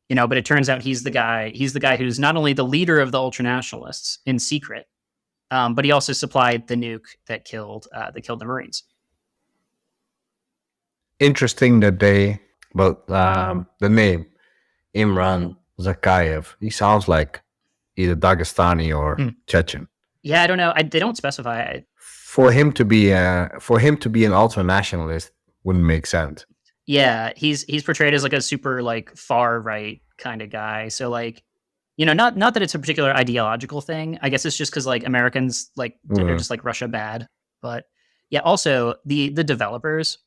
but it turns out he's the guy who's not only the leader of the ultranationalists in secret, but he also supplied the nuke that killed the Marines. Interesting that the name Imran Zakayev, he sounds like either Dagestani or Chechen. Yeah, I don't know. They don't specify. For him to be an ultranationalist wouldn't make sense. Yeah, he's portrayed as like a super like far right kind of guy. So like, not that it's a particular ideological thing. I guess it's just because like Americans like they're just like Russia bad. But yeah, also the developers,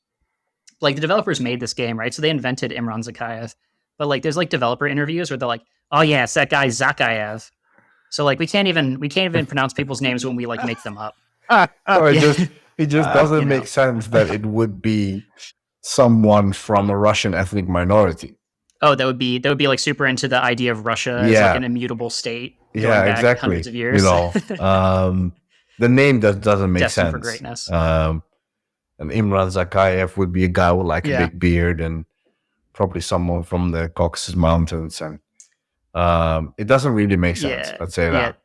like the developers made this game, right? So they invented Imran Zakayev. But like there's like developer interviews where they're like, oh yeah, it's that guy Zakayev. So like we can't even pronounce people's names when we like make them up. It just doesn't make sense that it would be someone from a Russian ethnic minority. Oh, that would be like super into the idea of Russia as like an immutable state. Yeah, exactly. Hundreds of years. The name doesn't make Destined sense. for greatness. And Imran Zakayev would be a guy with like a big beard and probably someone from the Caucasus Mountains, and it doesn't really make sense. Let's say that.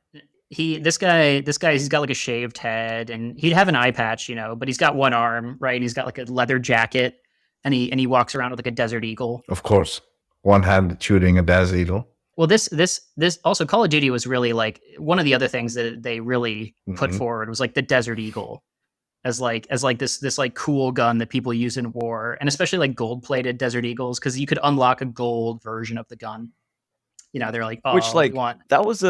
This guy, he's got like a shaved head, and he'd have an eye patch, but he's got one arm, right? And he's got like a leather jacket, and he walks around with like a desert eagle. Of course, one hand shooting a desert eagle. Well, this also Call of Duty was really like one of the other things that they really put forward was like the desert eagle as like this like cool gun that people use in war, and especially like gold plated desert eagles because you could unlock a gold version of the gun. They're like, oh, which like that was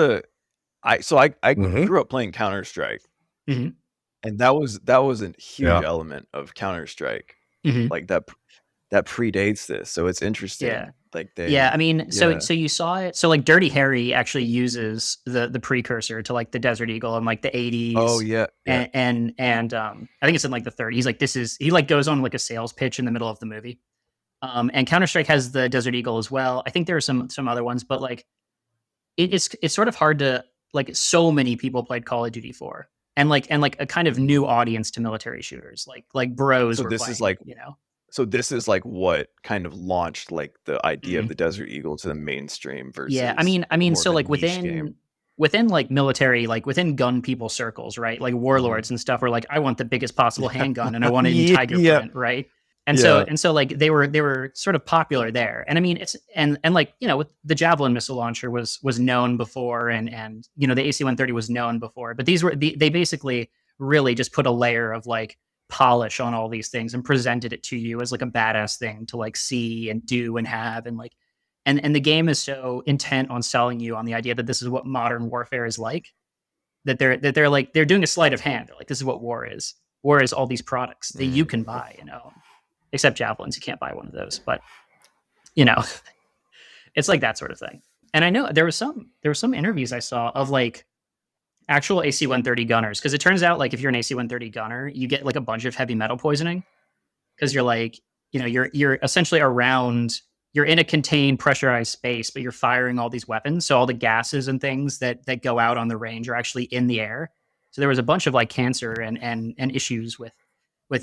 I grew up playing Counter-Strike, and that was a huge element of Counter-Strike. Like that predates this, so it's interesting. Yeah, like so you saw it. So like Dirty Harry actually uses the precursor to like the Desert Eagle in like the 80s. Oh yeah, and I think it's in like the 30s. He's like he like goes on like a sales pitch in the middle of the movie. And Counter-Strike has the Desert Eagle as well. I think there are some other ones, but like it's sort of hard to. Like so many people played Call of Duty 4 and like a kind of new audience to military shooters, like bros. So were this playing, is like, so this is like what kind of launched like the idea of the Desert Eagle to the mainstream versus. Yeah. I mean, so like within like military, like within gun people circles, right? Like warlords and stuff were like, I want the biggest possible handgun and I want it in tiger print. Right. And so like they were sort of popular there. And I mean, it's, and like, the Javelin missile launcher was known before and the AC-130 was known before, but they basically really just put a layer of like polish on all these things and presented it to you as like a badass thing to like see and do and have. And like, and the game is so intent on selling you on the idea that this is what modern warfare is like, that they're doing a sleight of hand. They're like, this is what war is. War is all these products that you can buy, except javelins. You can't buy one of those, but it's like that sort of thing. And I know there were some interviews I saw of like actual AC-130 gunners. Cause it turns out like if you're an AC-130 gunner, you get like a bunch of heavy metal poisoning. Cause you're like, you're essentially you're in a contained pressurized space, but you're firing all these weapons. So all the gases and things that go out on the range are actually in the air. So there was a bunch of like cancer and issues with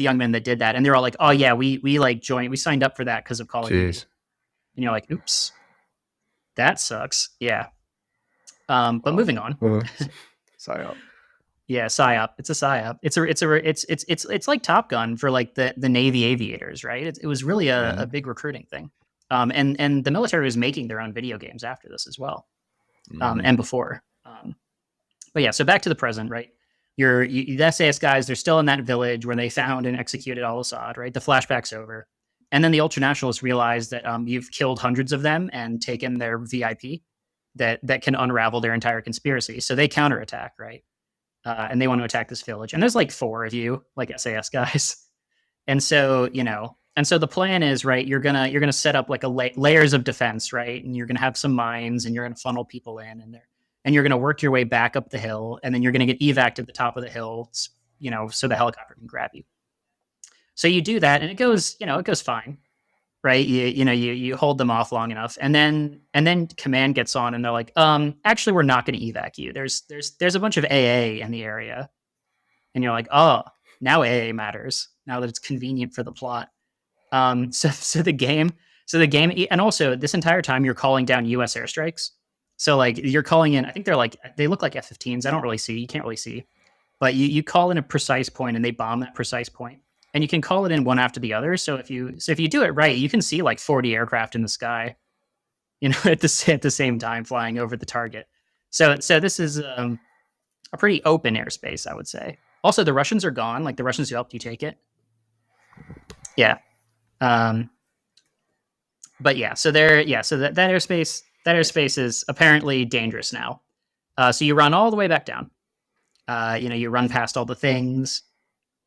young men that did that. And they're all like, oh yeah, we signed up for that because of Call of Duty. And you're like, oops, that sucks. Yeah. But moving on. Psyop. Yeah, Psyop. It's a Psyop. It's like Top Gun for like the Navy aviators, right? It was really a big recruiting thing. And the military was making their own video games after this as well. And before. But yeah, so back to the present, right? The SAS guys, they're still in that village where they found and executed al-Assad, right? The flashback's over. And then the ultranationalists realize that you've killed hundreds of them and taken their VIP that can unravel their entire conspiracy. So they counterattack, right? And they want to attack this village. And there's like 4 of you, like SAS guys. And so, the plan is, right, you're gonna set up like layers of defense, right? And you're gonna have some mines and you're gonna funnel people in and you're going to work your way back up the hill, and then you're going to get evac'd at the top of the hill, so the helicopter can grab you. So you do that, and it goes fine, right? You hold them off long enough, and then command gets on, and they're like, actually, we're not going to evac you. There's a bunch of AA in the area, and you're like, oh, Now AA matters, now that it's convenient for the plot. So the game, and also this entire time you're calling down US airstrikes. So like you're calling in, I think they look like F-15s. I don't really see, you can't really see, but you call in a precise point and they bomb that precise point. And you can call it in one after the other. So if you do it right, you can see like 40 aircraft in the sky, at the same time flying over the target. So this is a pretty open airspace, I would say. Also, the Russians are gone. Like the Russians who helped you take it. Yeah. But yeah, so that airspace is apparently dangerous now. So you run all the way back down. You run past all the things.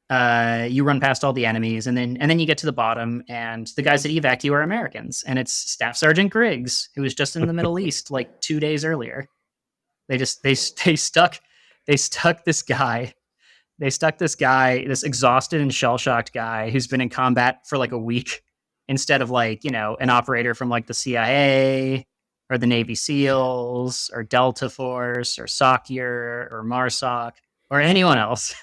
You run past all the enemies, and then you get to the bottom, and the guys that evac you are Americans, and it's Staff Sergeant Griggs, who was just in the Middle East like 2 days earlier. They stuck this guy. They stuck this guy, this exhausted and shell-shocked guy who's been in combat for like a week, instead of like, an operator from like the CIA or the Navy SEALs or Delta Force or SOCIR or MARSOC or anyone else.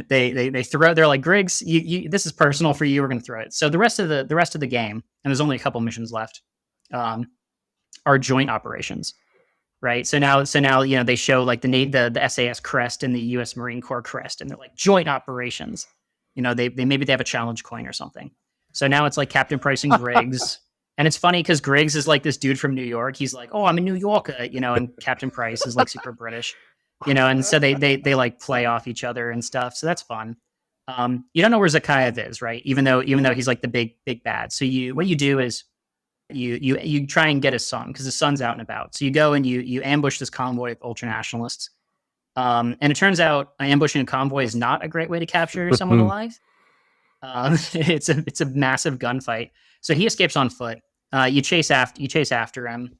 They throw. They're like, Griggs, you this is personal for you. We're going to throw it. So the rest of the game, and there's only a couple missions left, are joint operations, right? So now they show like the SAS crest and the U.S. Marine Corps crest, and they're like joint operations. They maybe they have a challenge coin or something. So now it's like Captain Price and Griggs. And it's funny because Griggs is like this dude from New York. He's like, oh, I'm a New Yorker, and Captain Price is like super British, and so they like play off each other and stuff. So that's fun. You don't know where Zakhaev is, right? Even though he's like the big bad. So what you do is you try and get his son, because his son's out and about. So you go and you ambush this convoy of ultranationalists. And it turns out ambushing a convoy is not a great way to capture someone alive. It's a massive gunfight. So he escapes on foot. You chase after him.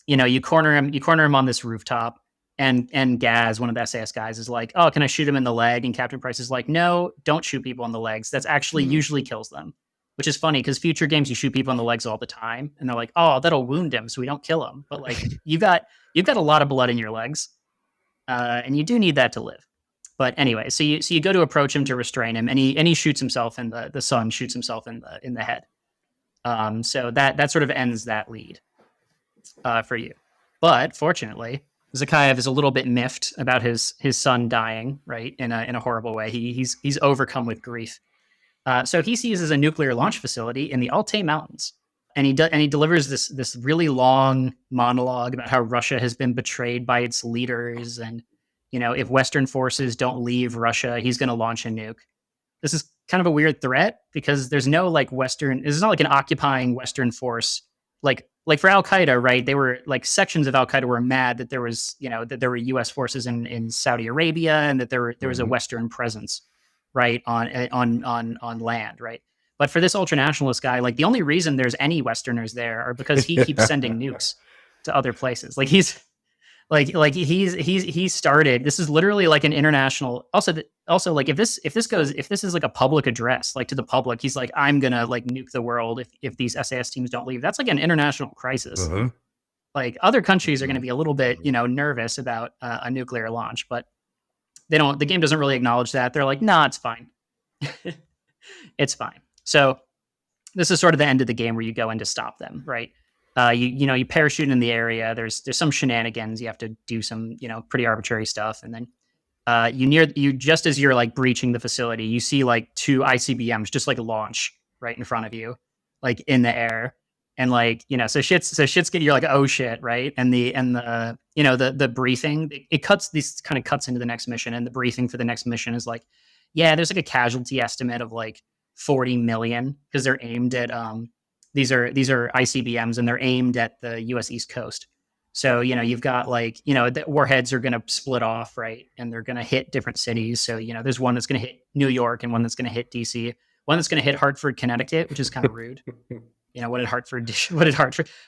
You corner him on this rooftop. And Gaz, one of the SAS guys, is like, "Oh, can I shoot him in the leg?" And Captain Price is like, "No, don't shoot people in the legs. That's actually usually kills them." Which is funny because future games you shoot people in the legs all the time, and they're like, "Oh, that'll wound him, so we don't kill him." But like you've got a lot of blood in your legs, and you do need that to live. But anyway, so you go to approach him to restrain him, and he shoots himself, and the son shoots himself in the head. So that sort of ends that lead for you. But fortunately, Zakhaev is a little bit miffed about his son dying, right, in a horrible way. He's overcome with grief. So he seizes a nuclear launch facility in the Altai Mountains, and he delivers this really long monologue about how Russia has been betrayed by its leaders, and if Western forces don't leave Russia, he's going to launch a nuke. This is kind of a weird threat because there's no like Western. It's not like an occupying Western force like for Al Qaeda, right? They were like sections of Al Qaeda were mad that there was, that there were U.S. forces in Saudi Arabia, and that there was a Western presence, right, on land, right? But for this ultranationalist guy, like the only reason there's any Westerners there are because he keeps sending nukes to other places. Like he's started. This is literally like an international. Also, like if this is like a public address, like to the public, he's like, I'm gonna like nuke the world if these SAS teams don't leave. That's like an international crisis. Like other countries are going to be a little bit nervous about a nuclear launch, but they don't. The game doesn't really acknowledge that. They're like, nah, it's fine. It's fine. So this is sort of the end of the game where you go in to stop them, right? You parachute in the area. There's some shenanigans. You have to do some pretty arbitrary stuff, and then you just as you're like breaching the facility, you see like 2 ICBMs just like launch right in front of you, like in the air, and like so shit's getting, you're like, oh shit, right? And the briefing, it cuts into the next mission, and the briefing for the next mission is like, yeah, there's like a casualty estimate of like 40 million because they're aimed at these are ICBMs, and they're aimed at the U.S. East Coast. So, you've got like, the warheads are going to split off, right? And they're going to hit different cities. So, there's one that's going to hit New York, and one that's going to hit DC, one that's going to hit Hartford, Connecticut, which is kind of rude. What did Hartford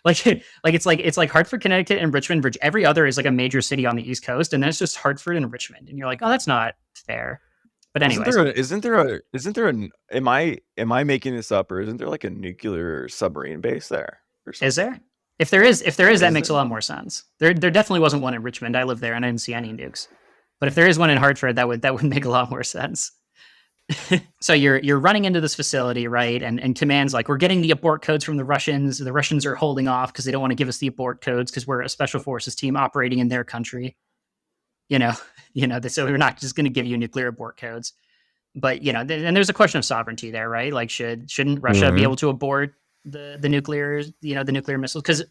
like it's like Hartford, Connecticut, and Richmond, Virginia. Every other is like a major city on the East Coast, and then it's just Hartford and Richmond. And you're like, oh, that's not fair. But anyway, am I making this up, or isn't there like a nuclear submarine base there? Is there? If there is, that makes a lot more sense. There definitely wasn't one in Richmond. I lived there and I didn't see any nukes. But if there is one in Hartford, that would make a lot more sense. So you're running into this facility, right? And command's like, we're getting the abort codes from the Russians. The Russians are holding off because they don't want to give us the abort codes because we're a special forces team operating in their country. So we're not just going to give you nuclear abort codes. But and there's a question of sovereignty there, right? Like, shouldn't Russia be able to abort the nuclear missiles? Because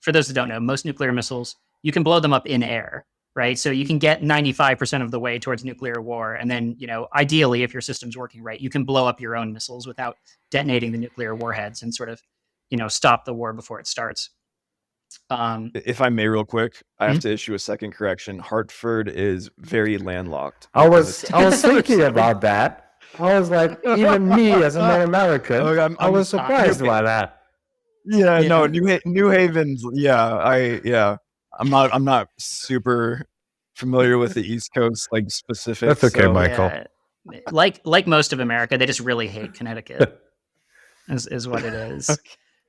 for those that don't know, most nuclear missiles, you can blow them up in air, right? So you can get 95% of the way towards nuclear war, and then ideally, if your system's working right, you can blow up your own missiles without detonating the nuclear warheads and sort of stop the war before it starts. If I may, real quick, I have to issue a second correction. Hartford is very landlocked. I was thinking about that. I was like, even me as a non-American, I was surprised by that. Yeah, no, New Haven's. I'm not super familiar with the East Coast specifics. That's okay, Michael. Yeah. Like most of America, they just really hate Connecticut. is what it is. Okay.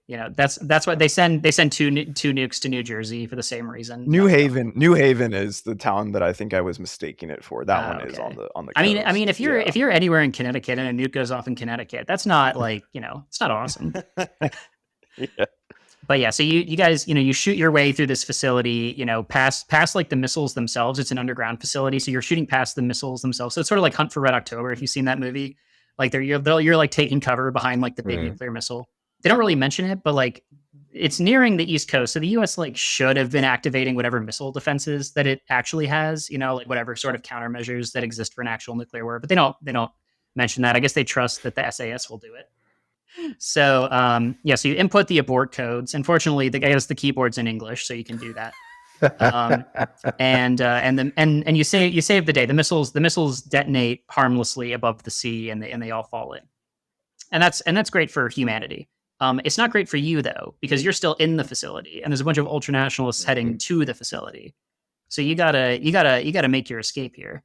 That's why they send two nukes to New Jersey for the same reason. New Haven is the town that I think I was mistaking it for. That one is on the coast. I mean, if you're anywhere in Connecticut and a nuke goes off in Connecticut, that's not it's not awesome. Yeah. But yeah, so you guys, you shoot your way through this facility, past like the missiles themselves. It's an underground facility, so you're shooting past the missiles themselves. So it's sort of like Hunt for Red October, if you've seen that movie. Like you're like taking cover behind like the big nuclear missile. They don't really mention it, but like it's nearing the East Coast, so the U.S. like should have been activating whatever missile defenses that it actually has, like whatever sort of countermeasures that exist for an actual nuclear war. But they don't mention that. I guess they trust that the SAS will do it. So so you input the abort codes. Unfortunately, the keyboard's in English, so you can do that. And you save the day. The missiles detonate harmlessly above the sea, and they all fall in. And that's great for humanity. It's not great for you though, because you're still in the facility, and there's a bunch of ultranationalists heading to the facility. So you gotta make your escape here.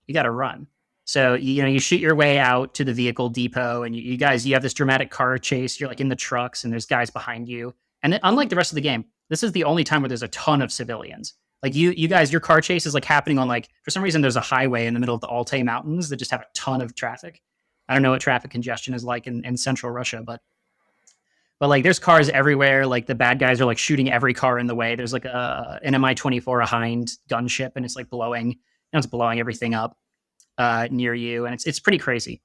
You gotta run. So you shoot your way out to the vehicle depot, and you have this dramatic car chase. You're like in the trucks, and there's guys behind you. And unlike the rest of the game, this is the only time where there's a ton of civilians. Like you guys, your car chase is like happening on for some reason there's a highway in the middle of the Altai Mountains that just have a ton of traffic. I don't know what traffic congestion is like in central Russia, but like there's cars everywhere. Like the bad guys are like shooting every car in the way. There's like an Mi-24, a Hind gunship, and it's like blowing everything up near you, and it's pretty crazy.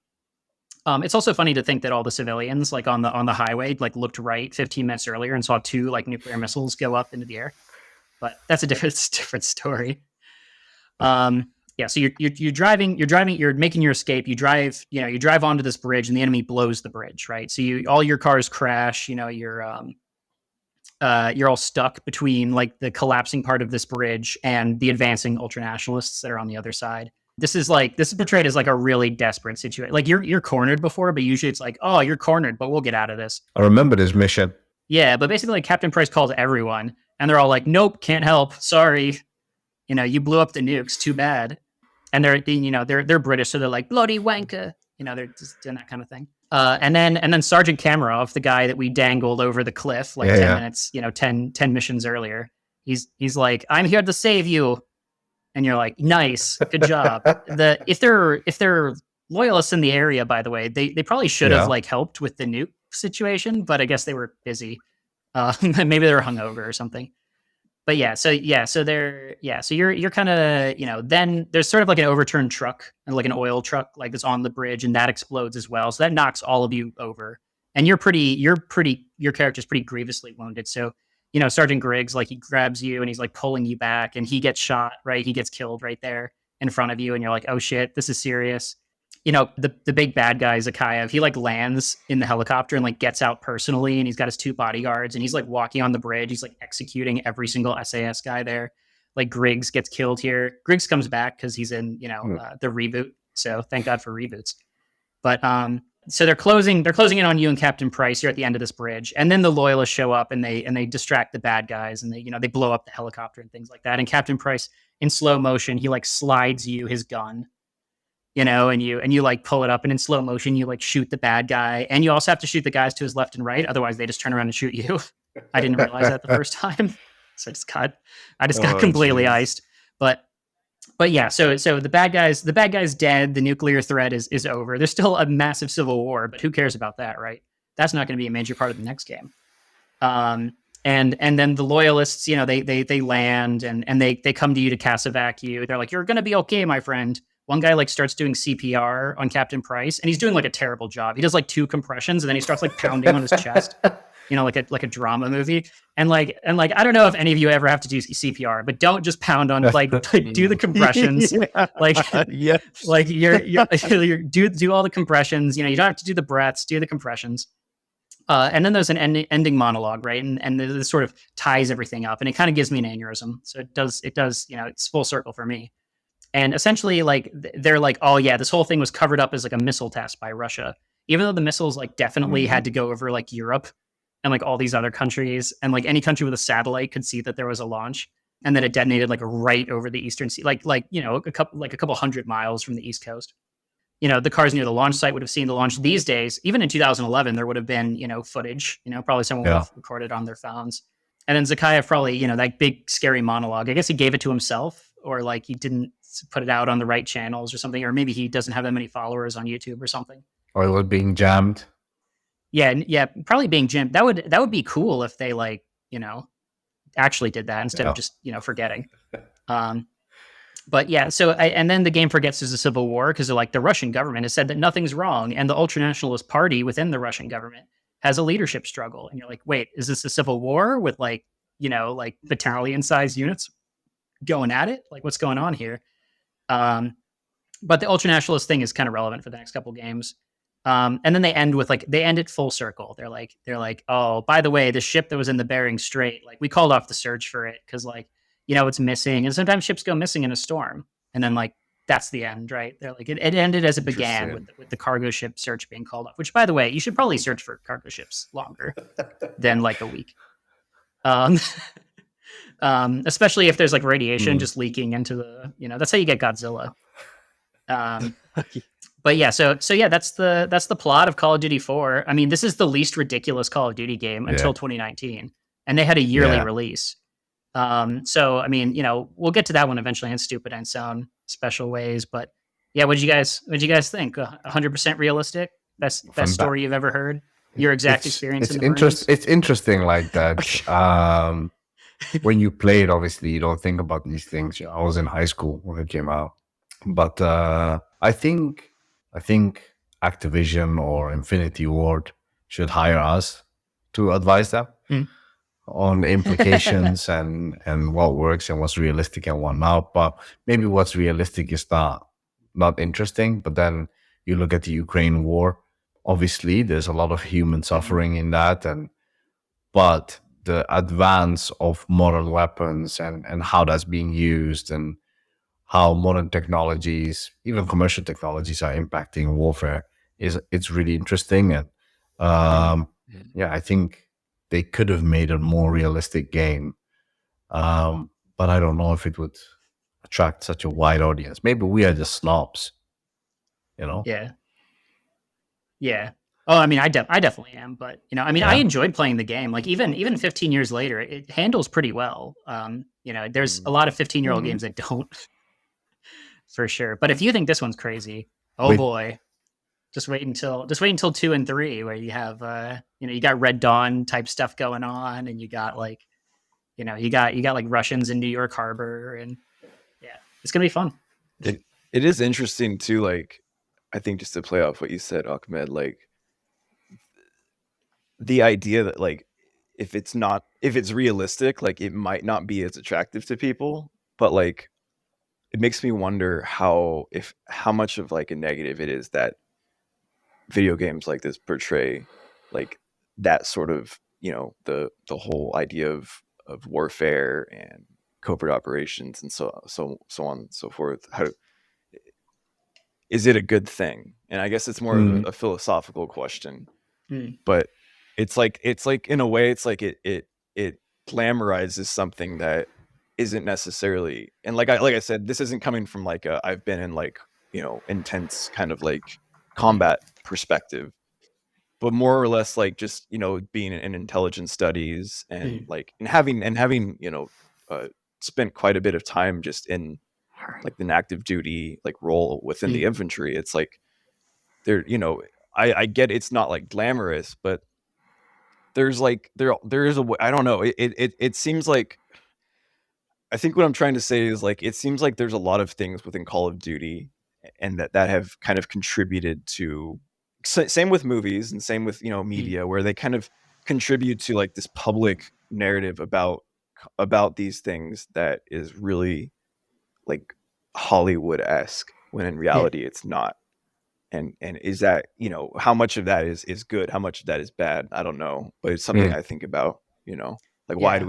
It's also funny to think that all the civilians like on the highway like looked right 15 minutes earlier and saw two like nuclear missiles go up into the air, but that's a different story. So you're driving, you're making your escape. You drive onto this bridge, and the enemy blows the bridge, right? So all your cars crash. You're all stuck between like the collapsing part of this bridge and the advancing ultranationalists that are on the other side. This is portrayed as like a really desperate situation. Like you're cornered before, but usually it's like, oh, you're cornered, but we'll get out of this. I remember this mission. Yeah, but basically like Captain Price calls everyone, and they're all like, nope, can't help. Sorry. You blew up the nukes. Too bad. And they're British, so they're like, bloody wanker. They're just doing that kind of thing. And then Sergeant Kamarov, the guy that we dangled over the cliff 10 minutes, 10 missions earlier, he's like, I'm here to save you. And you're like, nice, good job. If they're loyalists in the area, by the way, they probably should have like helped with the nuke situation, but I guess they were busy. Maybe they were hungover or something. But so you're kind of, then there's sort of like an overturned truck, like an oil truck, like that's on the bridge, and that explodes as well. So that knocks all of you over, and your character's pretty grievously wounded. So, Sergeant Griggs, like he grabs you and he's like pulling you back, and he gets shot, right? He gets killed right there in front of you, and you're like, oh shit, this is serious. The big bad guy, Zakayev, he like lands in the helicopter and like gets out personally, and he's got his two bodyguards, and he's like walking on the bridge. He's like executing every single SAS guy there. Like Griggs gets killed here. Griggs comes back because he's in, the reboot. So thank God for reboots. But so they're closing in on you and Captain Price. You're at the end of this bridge, and then the loyalists show up and they distract the bad guys, and they blow up the helicopter and things like that. And Captain Price, in slow motion, he like slides you his gun. And you like pull it up, and in slow motion, you like shoot the bad guy, and you also have to shoot the guys to his left and right. Otherwise, they just turn around and shoot you. I didn't realize that the first time, so I just got completely iced. But But yeah, so the bad guy's dead. The nuclear threat is over. There's still a massive civil war, but who cares about that, right? That's not going to be a major part of the next game. And then the loyalists, they land and they come to you to casevac you. They're like, you're going to be okay, my friend. One guy like starts doing CPR on Captain Price, and he's doing like a terrible job. He does like 2 compressions, and then he starts like pounding on his chest, like a drama movie. And like I don't know if any of you ever have to do CPR, but don't just pound on like do the compressions. Like Yes. like you're do all the compressions. You don't have to do the breaths, do the compressions. And then there's an ending monologue, right? And this sort of ties everything up, and it kind of gives me an aneurysm. So it does, it's full circle for me. And essentially, like, they're like, oh yeah, this whole thing was covered up as like a missile test by Russia, even though the missiles like definitely had to go over like Europe and like all these other countries, and like any country with a satellite could see that there was a launch, and that it detonated like right over the eastern sea, like a couple hundred miles from the East Coast. The cars near the launch site would have seen the launch. These days, even in 2011, there would have been, footage, probably someone would have recorded on their phones. And then Zakhaev probably, that big scary monologue, I guess he gave it to himself, or like he didn't put it out on the right channels or something, or maybe he doesn't have that many followers on YouTube or something. Or it was being jammed. Yeah, probably being jammed. That would be cool if they like, actually did that instead of just, forgetting. But yeah, and then the game forgets there's a civil war because like the Russian government has said that nothing's wrong, and the ultranationalist party within the Russian government has a leadership struggle, and you're like, wait, is this a civil war with like battalion-sized units going at it? Like, what's going on here? But the ultranationalist thing is kind of relevant for the next couple games. And then they end it full circle. They're like, oh, by the way, the ship that was in the Bering Strait, like we called off the search for it because like, it's missing. And sometimes ships go missing in a storm. And then like, that's the end, right? They're like, it ended as it began with the cargo ship search being called off, which by the way, you should probably search for cargo ships longer than like a week. Especially if there's like radiation just leaking into the, that's how you get Godzilla. But yeah, so yeah, that's the plot of Call of Duty 4. I mean, this is the least ridiculous Call of Duty game until 2019, and they had a yearly release. So I mean, we'll get to that one eventually in stupid and sound special ways. But yeah, what'd you guys think? 100% realistic? Best story you've ever heard? Your exact experience? It's interesting like that. When you play it, obviously you don't think about these things. I was in high school when it came out, but I think Activision or Infinity Ward should hire us to advise them on the implications and what works and what's realistic and what not. But maybe what's realistic is not interesting. But then you look at the Ukraine war. Obviously, there's a lot of human suffering in that, but the advance of modern weapons and how that's being used and how modern technologies, even commercial technologies, are impacting warfare it's really interesting. And I think they could have made a more realistic game, but I don't know if it would attract such a wide audience. Maybe we are just snobs, Yeah. Oh, I mean, I definitely am, but I enjoyed playing the game. Like even 15 years later, it handles pretty well. There's a lot of 15-year-old games that don't, for sure. But if you think this one's crazy, boy, just wait until 2 and 3, where you have you got Red Dawn type stuff going on, and you got like, you got like Russians in New York Harbor, and yeah, it's gonna be fun. It is interesting too. Like, I think just to play off what you said, Ahmed, like, the idea that like if it's realistic, like it might not be as attractive to people, but like it makes me wonder how much of like a negative it is that video games like this portray like that sort of, the whole idea of warfare and covert operations and so on and so forth. Is it a good thing? And I guess it's more of a philosophical question, but it's like in a way, it's like it glamorizes something that isn't necessarily. And like I said, this isn't coming from like I've been in like, intense kind of like combat perspective, but more or less like just, being in intelligence studies and like, and having, spent quite a bit of time just in like an active duty like role within the infantry. It's like there, I get it's not like glamorous, but there's like there is a way. I don't know. It seems like, I think what I'm trying to say is like it seems like there's a lot of things within Call of Duty and that have kind of contributed to, same with movies and same with media, where they kind of contribute to like this public narrative about these things that is really like Hollywood-esque, when in reality it's not. And is that, how much of that is good, how much of that is bad, I don't know, but it's something I think about, like why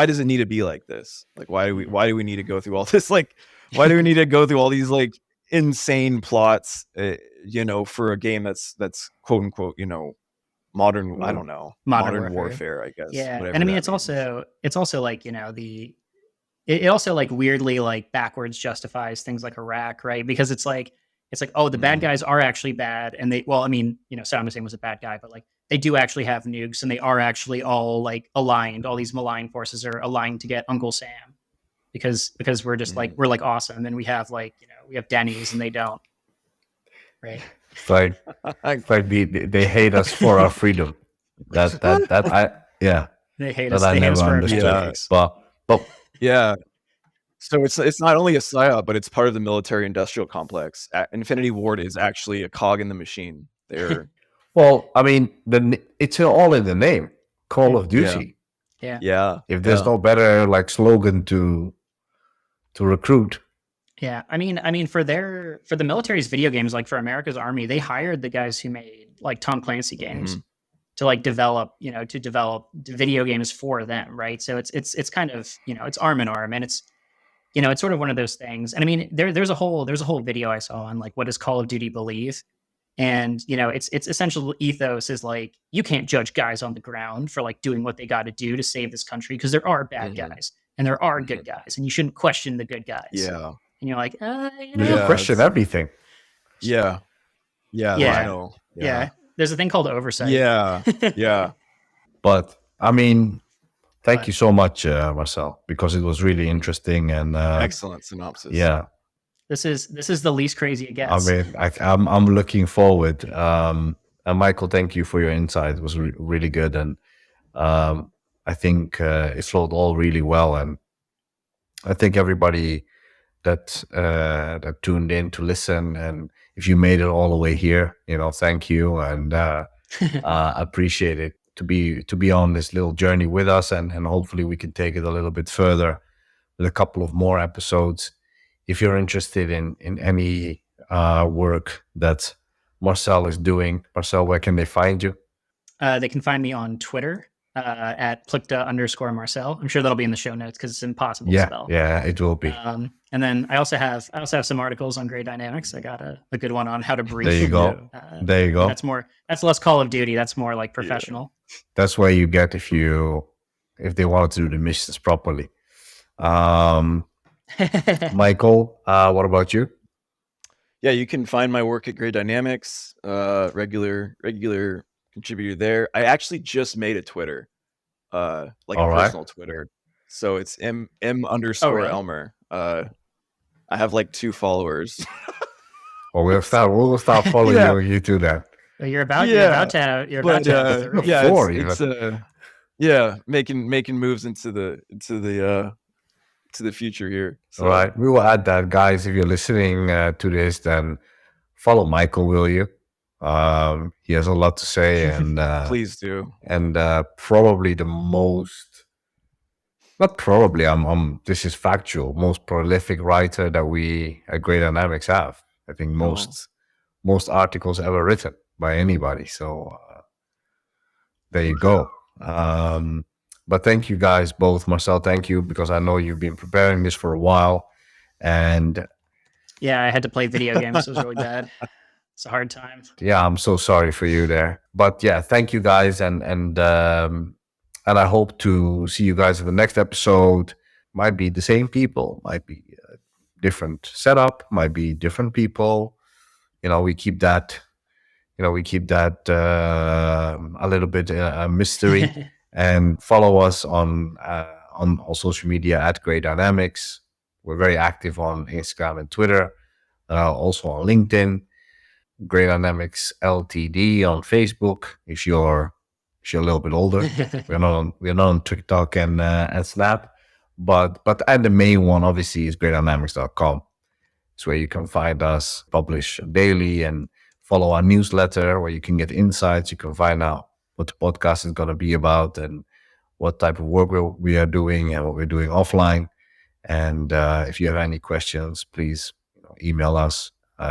does it need to be like this? Like why do we need to go through all this, like why do we need to go through all these like insane plots, for a game that's quote unquote, modern, I don't know, modern warfare, I guess. Yeah. And I mean, it's also like, it also like weirdly like backwards justifies things like Iraq, right? Because it's like, oh, the bad guys are actually bad. And Saddam Hussein was a bad guy, but like they do actually have nukes, and they are actually all like aligned. All these malign forces are aligned to get Uncle Sam because we're just like, we're like awesome. And we have like, we have Denny's and they don't. Right. It's like they hate us for our freedom. Yeah. They hate us. They hate us for our mistakes. But yeah. So it's not only a psyop, but it's part of the military-industrial complex. Infinity Ward is actually a cog in the machine. They're well, I mean, it's all in the name, Call of Duty. Yeah. If there's no better like slogan to recruit. Yeah, I mean, for the military's video games, like for America's Army, they hired the guys who made like Tom Clancy games to like develop video games for them, right? So it's kind of it's arm in arm, and it's it's sort of one of those things. And I mean, there's a whole video I saw on like what does Call of Duty believe, and its essential ethos is like you can't judge guys on the ground for like doing what they got to do to save this country, because there are bad guys and there are good guys, and you shouldn't question the good guys. Yeah. And you're like, you question everything. Yeah. I know. Yeah. There's a thing called oversight. Yeah. Yeah. But I mean, thank you so much, Marcel, because it was really interesting and excellent synopsis. Yeah. This is the least crazy it gets. I mean, I'm looking forward. And Michael, thank you for your insight. It was really good, and I think it flowed all really well. And I think everybody that tuned in to listen, and if you made it all the way here, thank you, and appreciate it to be on this little journey with us, and hopefully we can take it a little bit further with a couple of more episodes. If you're interested in any work that Marcel is doing, Marcel, where can they find you? They can find me on Twitter at Plichta_Marcel. I'm sure that'll be in the show notes because it's impossible to spell. Yeah, it will be. And then I also have some articles on Grey Dynamics. I got a good one on how to brief. There you go. There you go. That's less Call of Duty. That's more like professional. Yeah. That's where you get if they wanted to do the missions properly. Michael, what about you? Yeah, you can find my work at Grey Dynamics. Regular contributor there. I actually just made a Twitter, like a personal Twitter. So it's M_Ellmer. I have like 2 followers. Well, we'll start following you to that. You're about to have making moves into the future here. So. All right, we will add that, guys. If you're listening to this, then follow Michael, will you? He has a lot to say, and please do. And probably the most, not probably, this is factual, most prolific writer that we at Grey Dynamics have. I think most articles ever written by anybody. So there you go. But thank you guys both. Marcel, thank you, because I know you've been preparing this for a while. And yeah, I had to play video games. So it was really bad. It's a hard time. Yeah, I'm so sorry for you there. But yeah, thank you guys. And I hope to see you guys in the next episode. Might be the same people, might be a different setup, might be different people. We keep that a little bit a mystery. And follow us on all social media at Grey Dynamics. We're very active on Instagram and Twitter, also on LinkedIn. Gray Dynamics Ltd on Facebook. If you're a little bit older, we're not on TikTok and Snap, but and the main one obviously is graydynamics.com. It's where you can find us, publish daily, and follow our newsletter where you can get insights. You can find out what the podcast is going to be about and what type of work we are doing and what we're doing offline. And if you have any questions, please email us.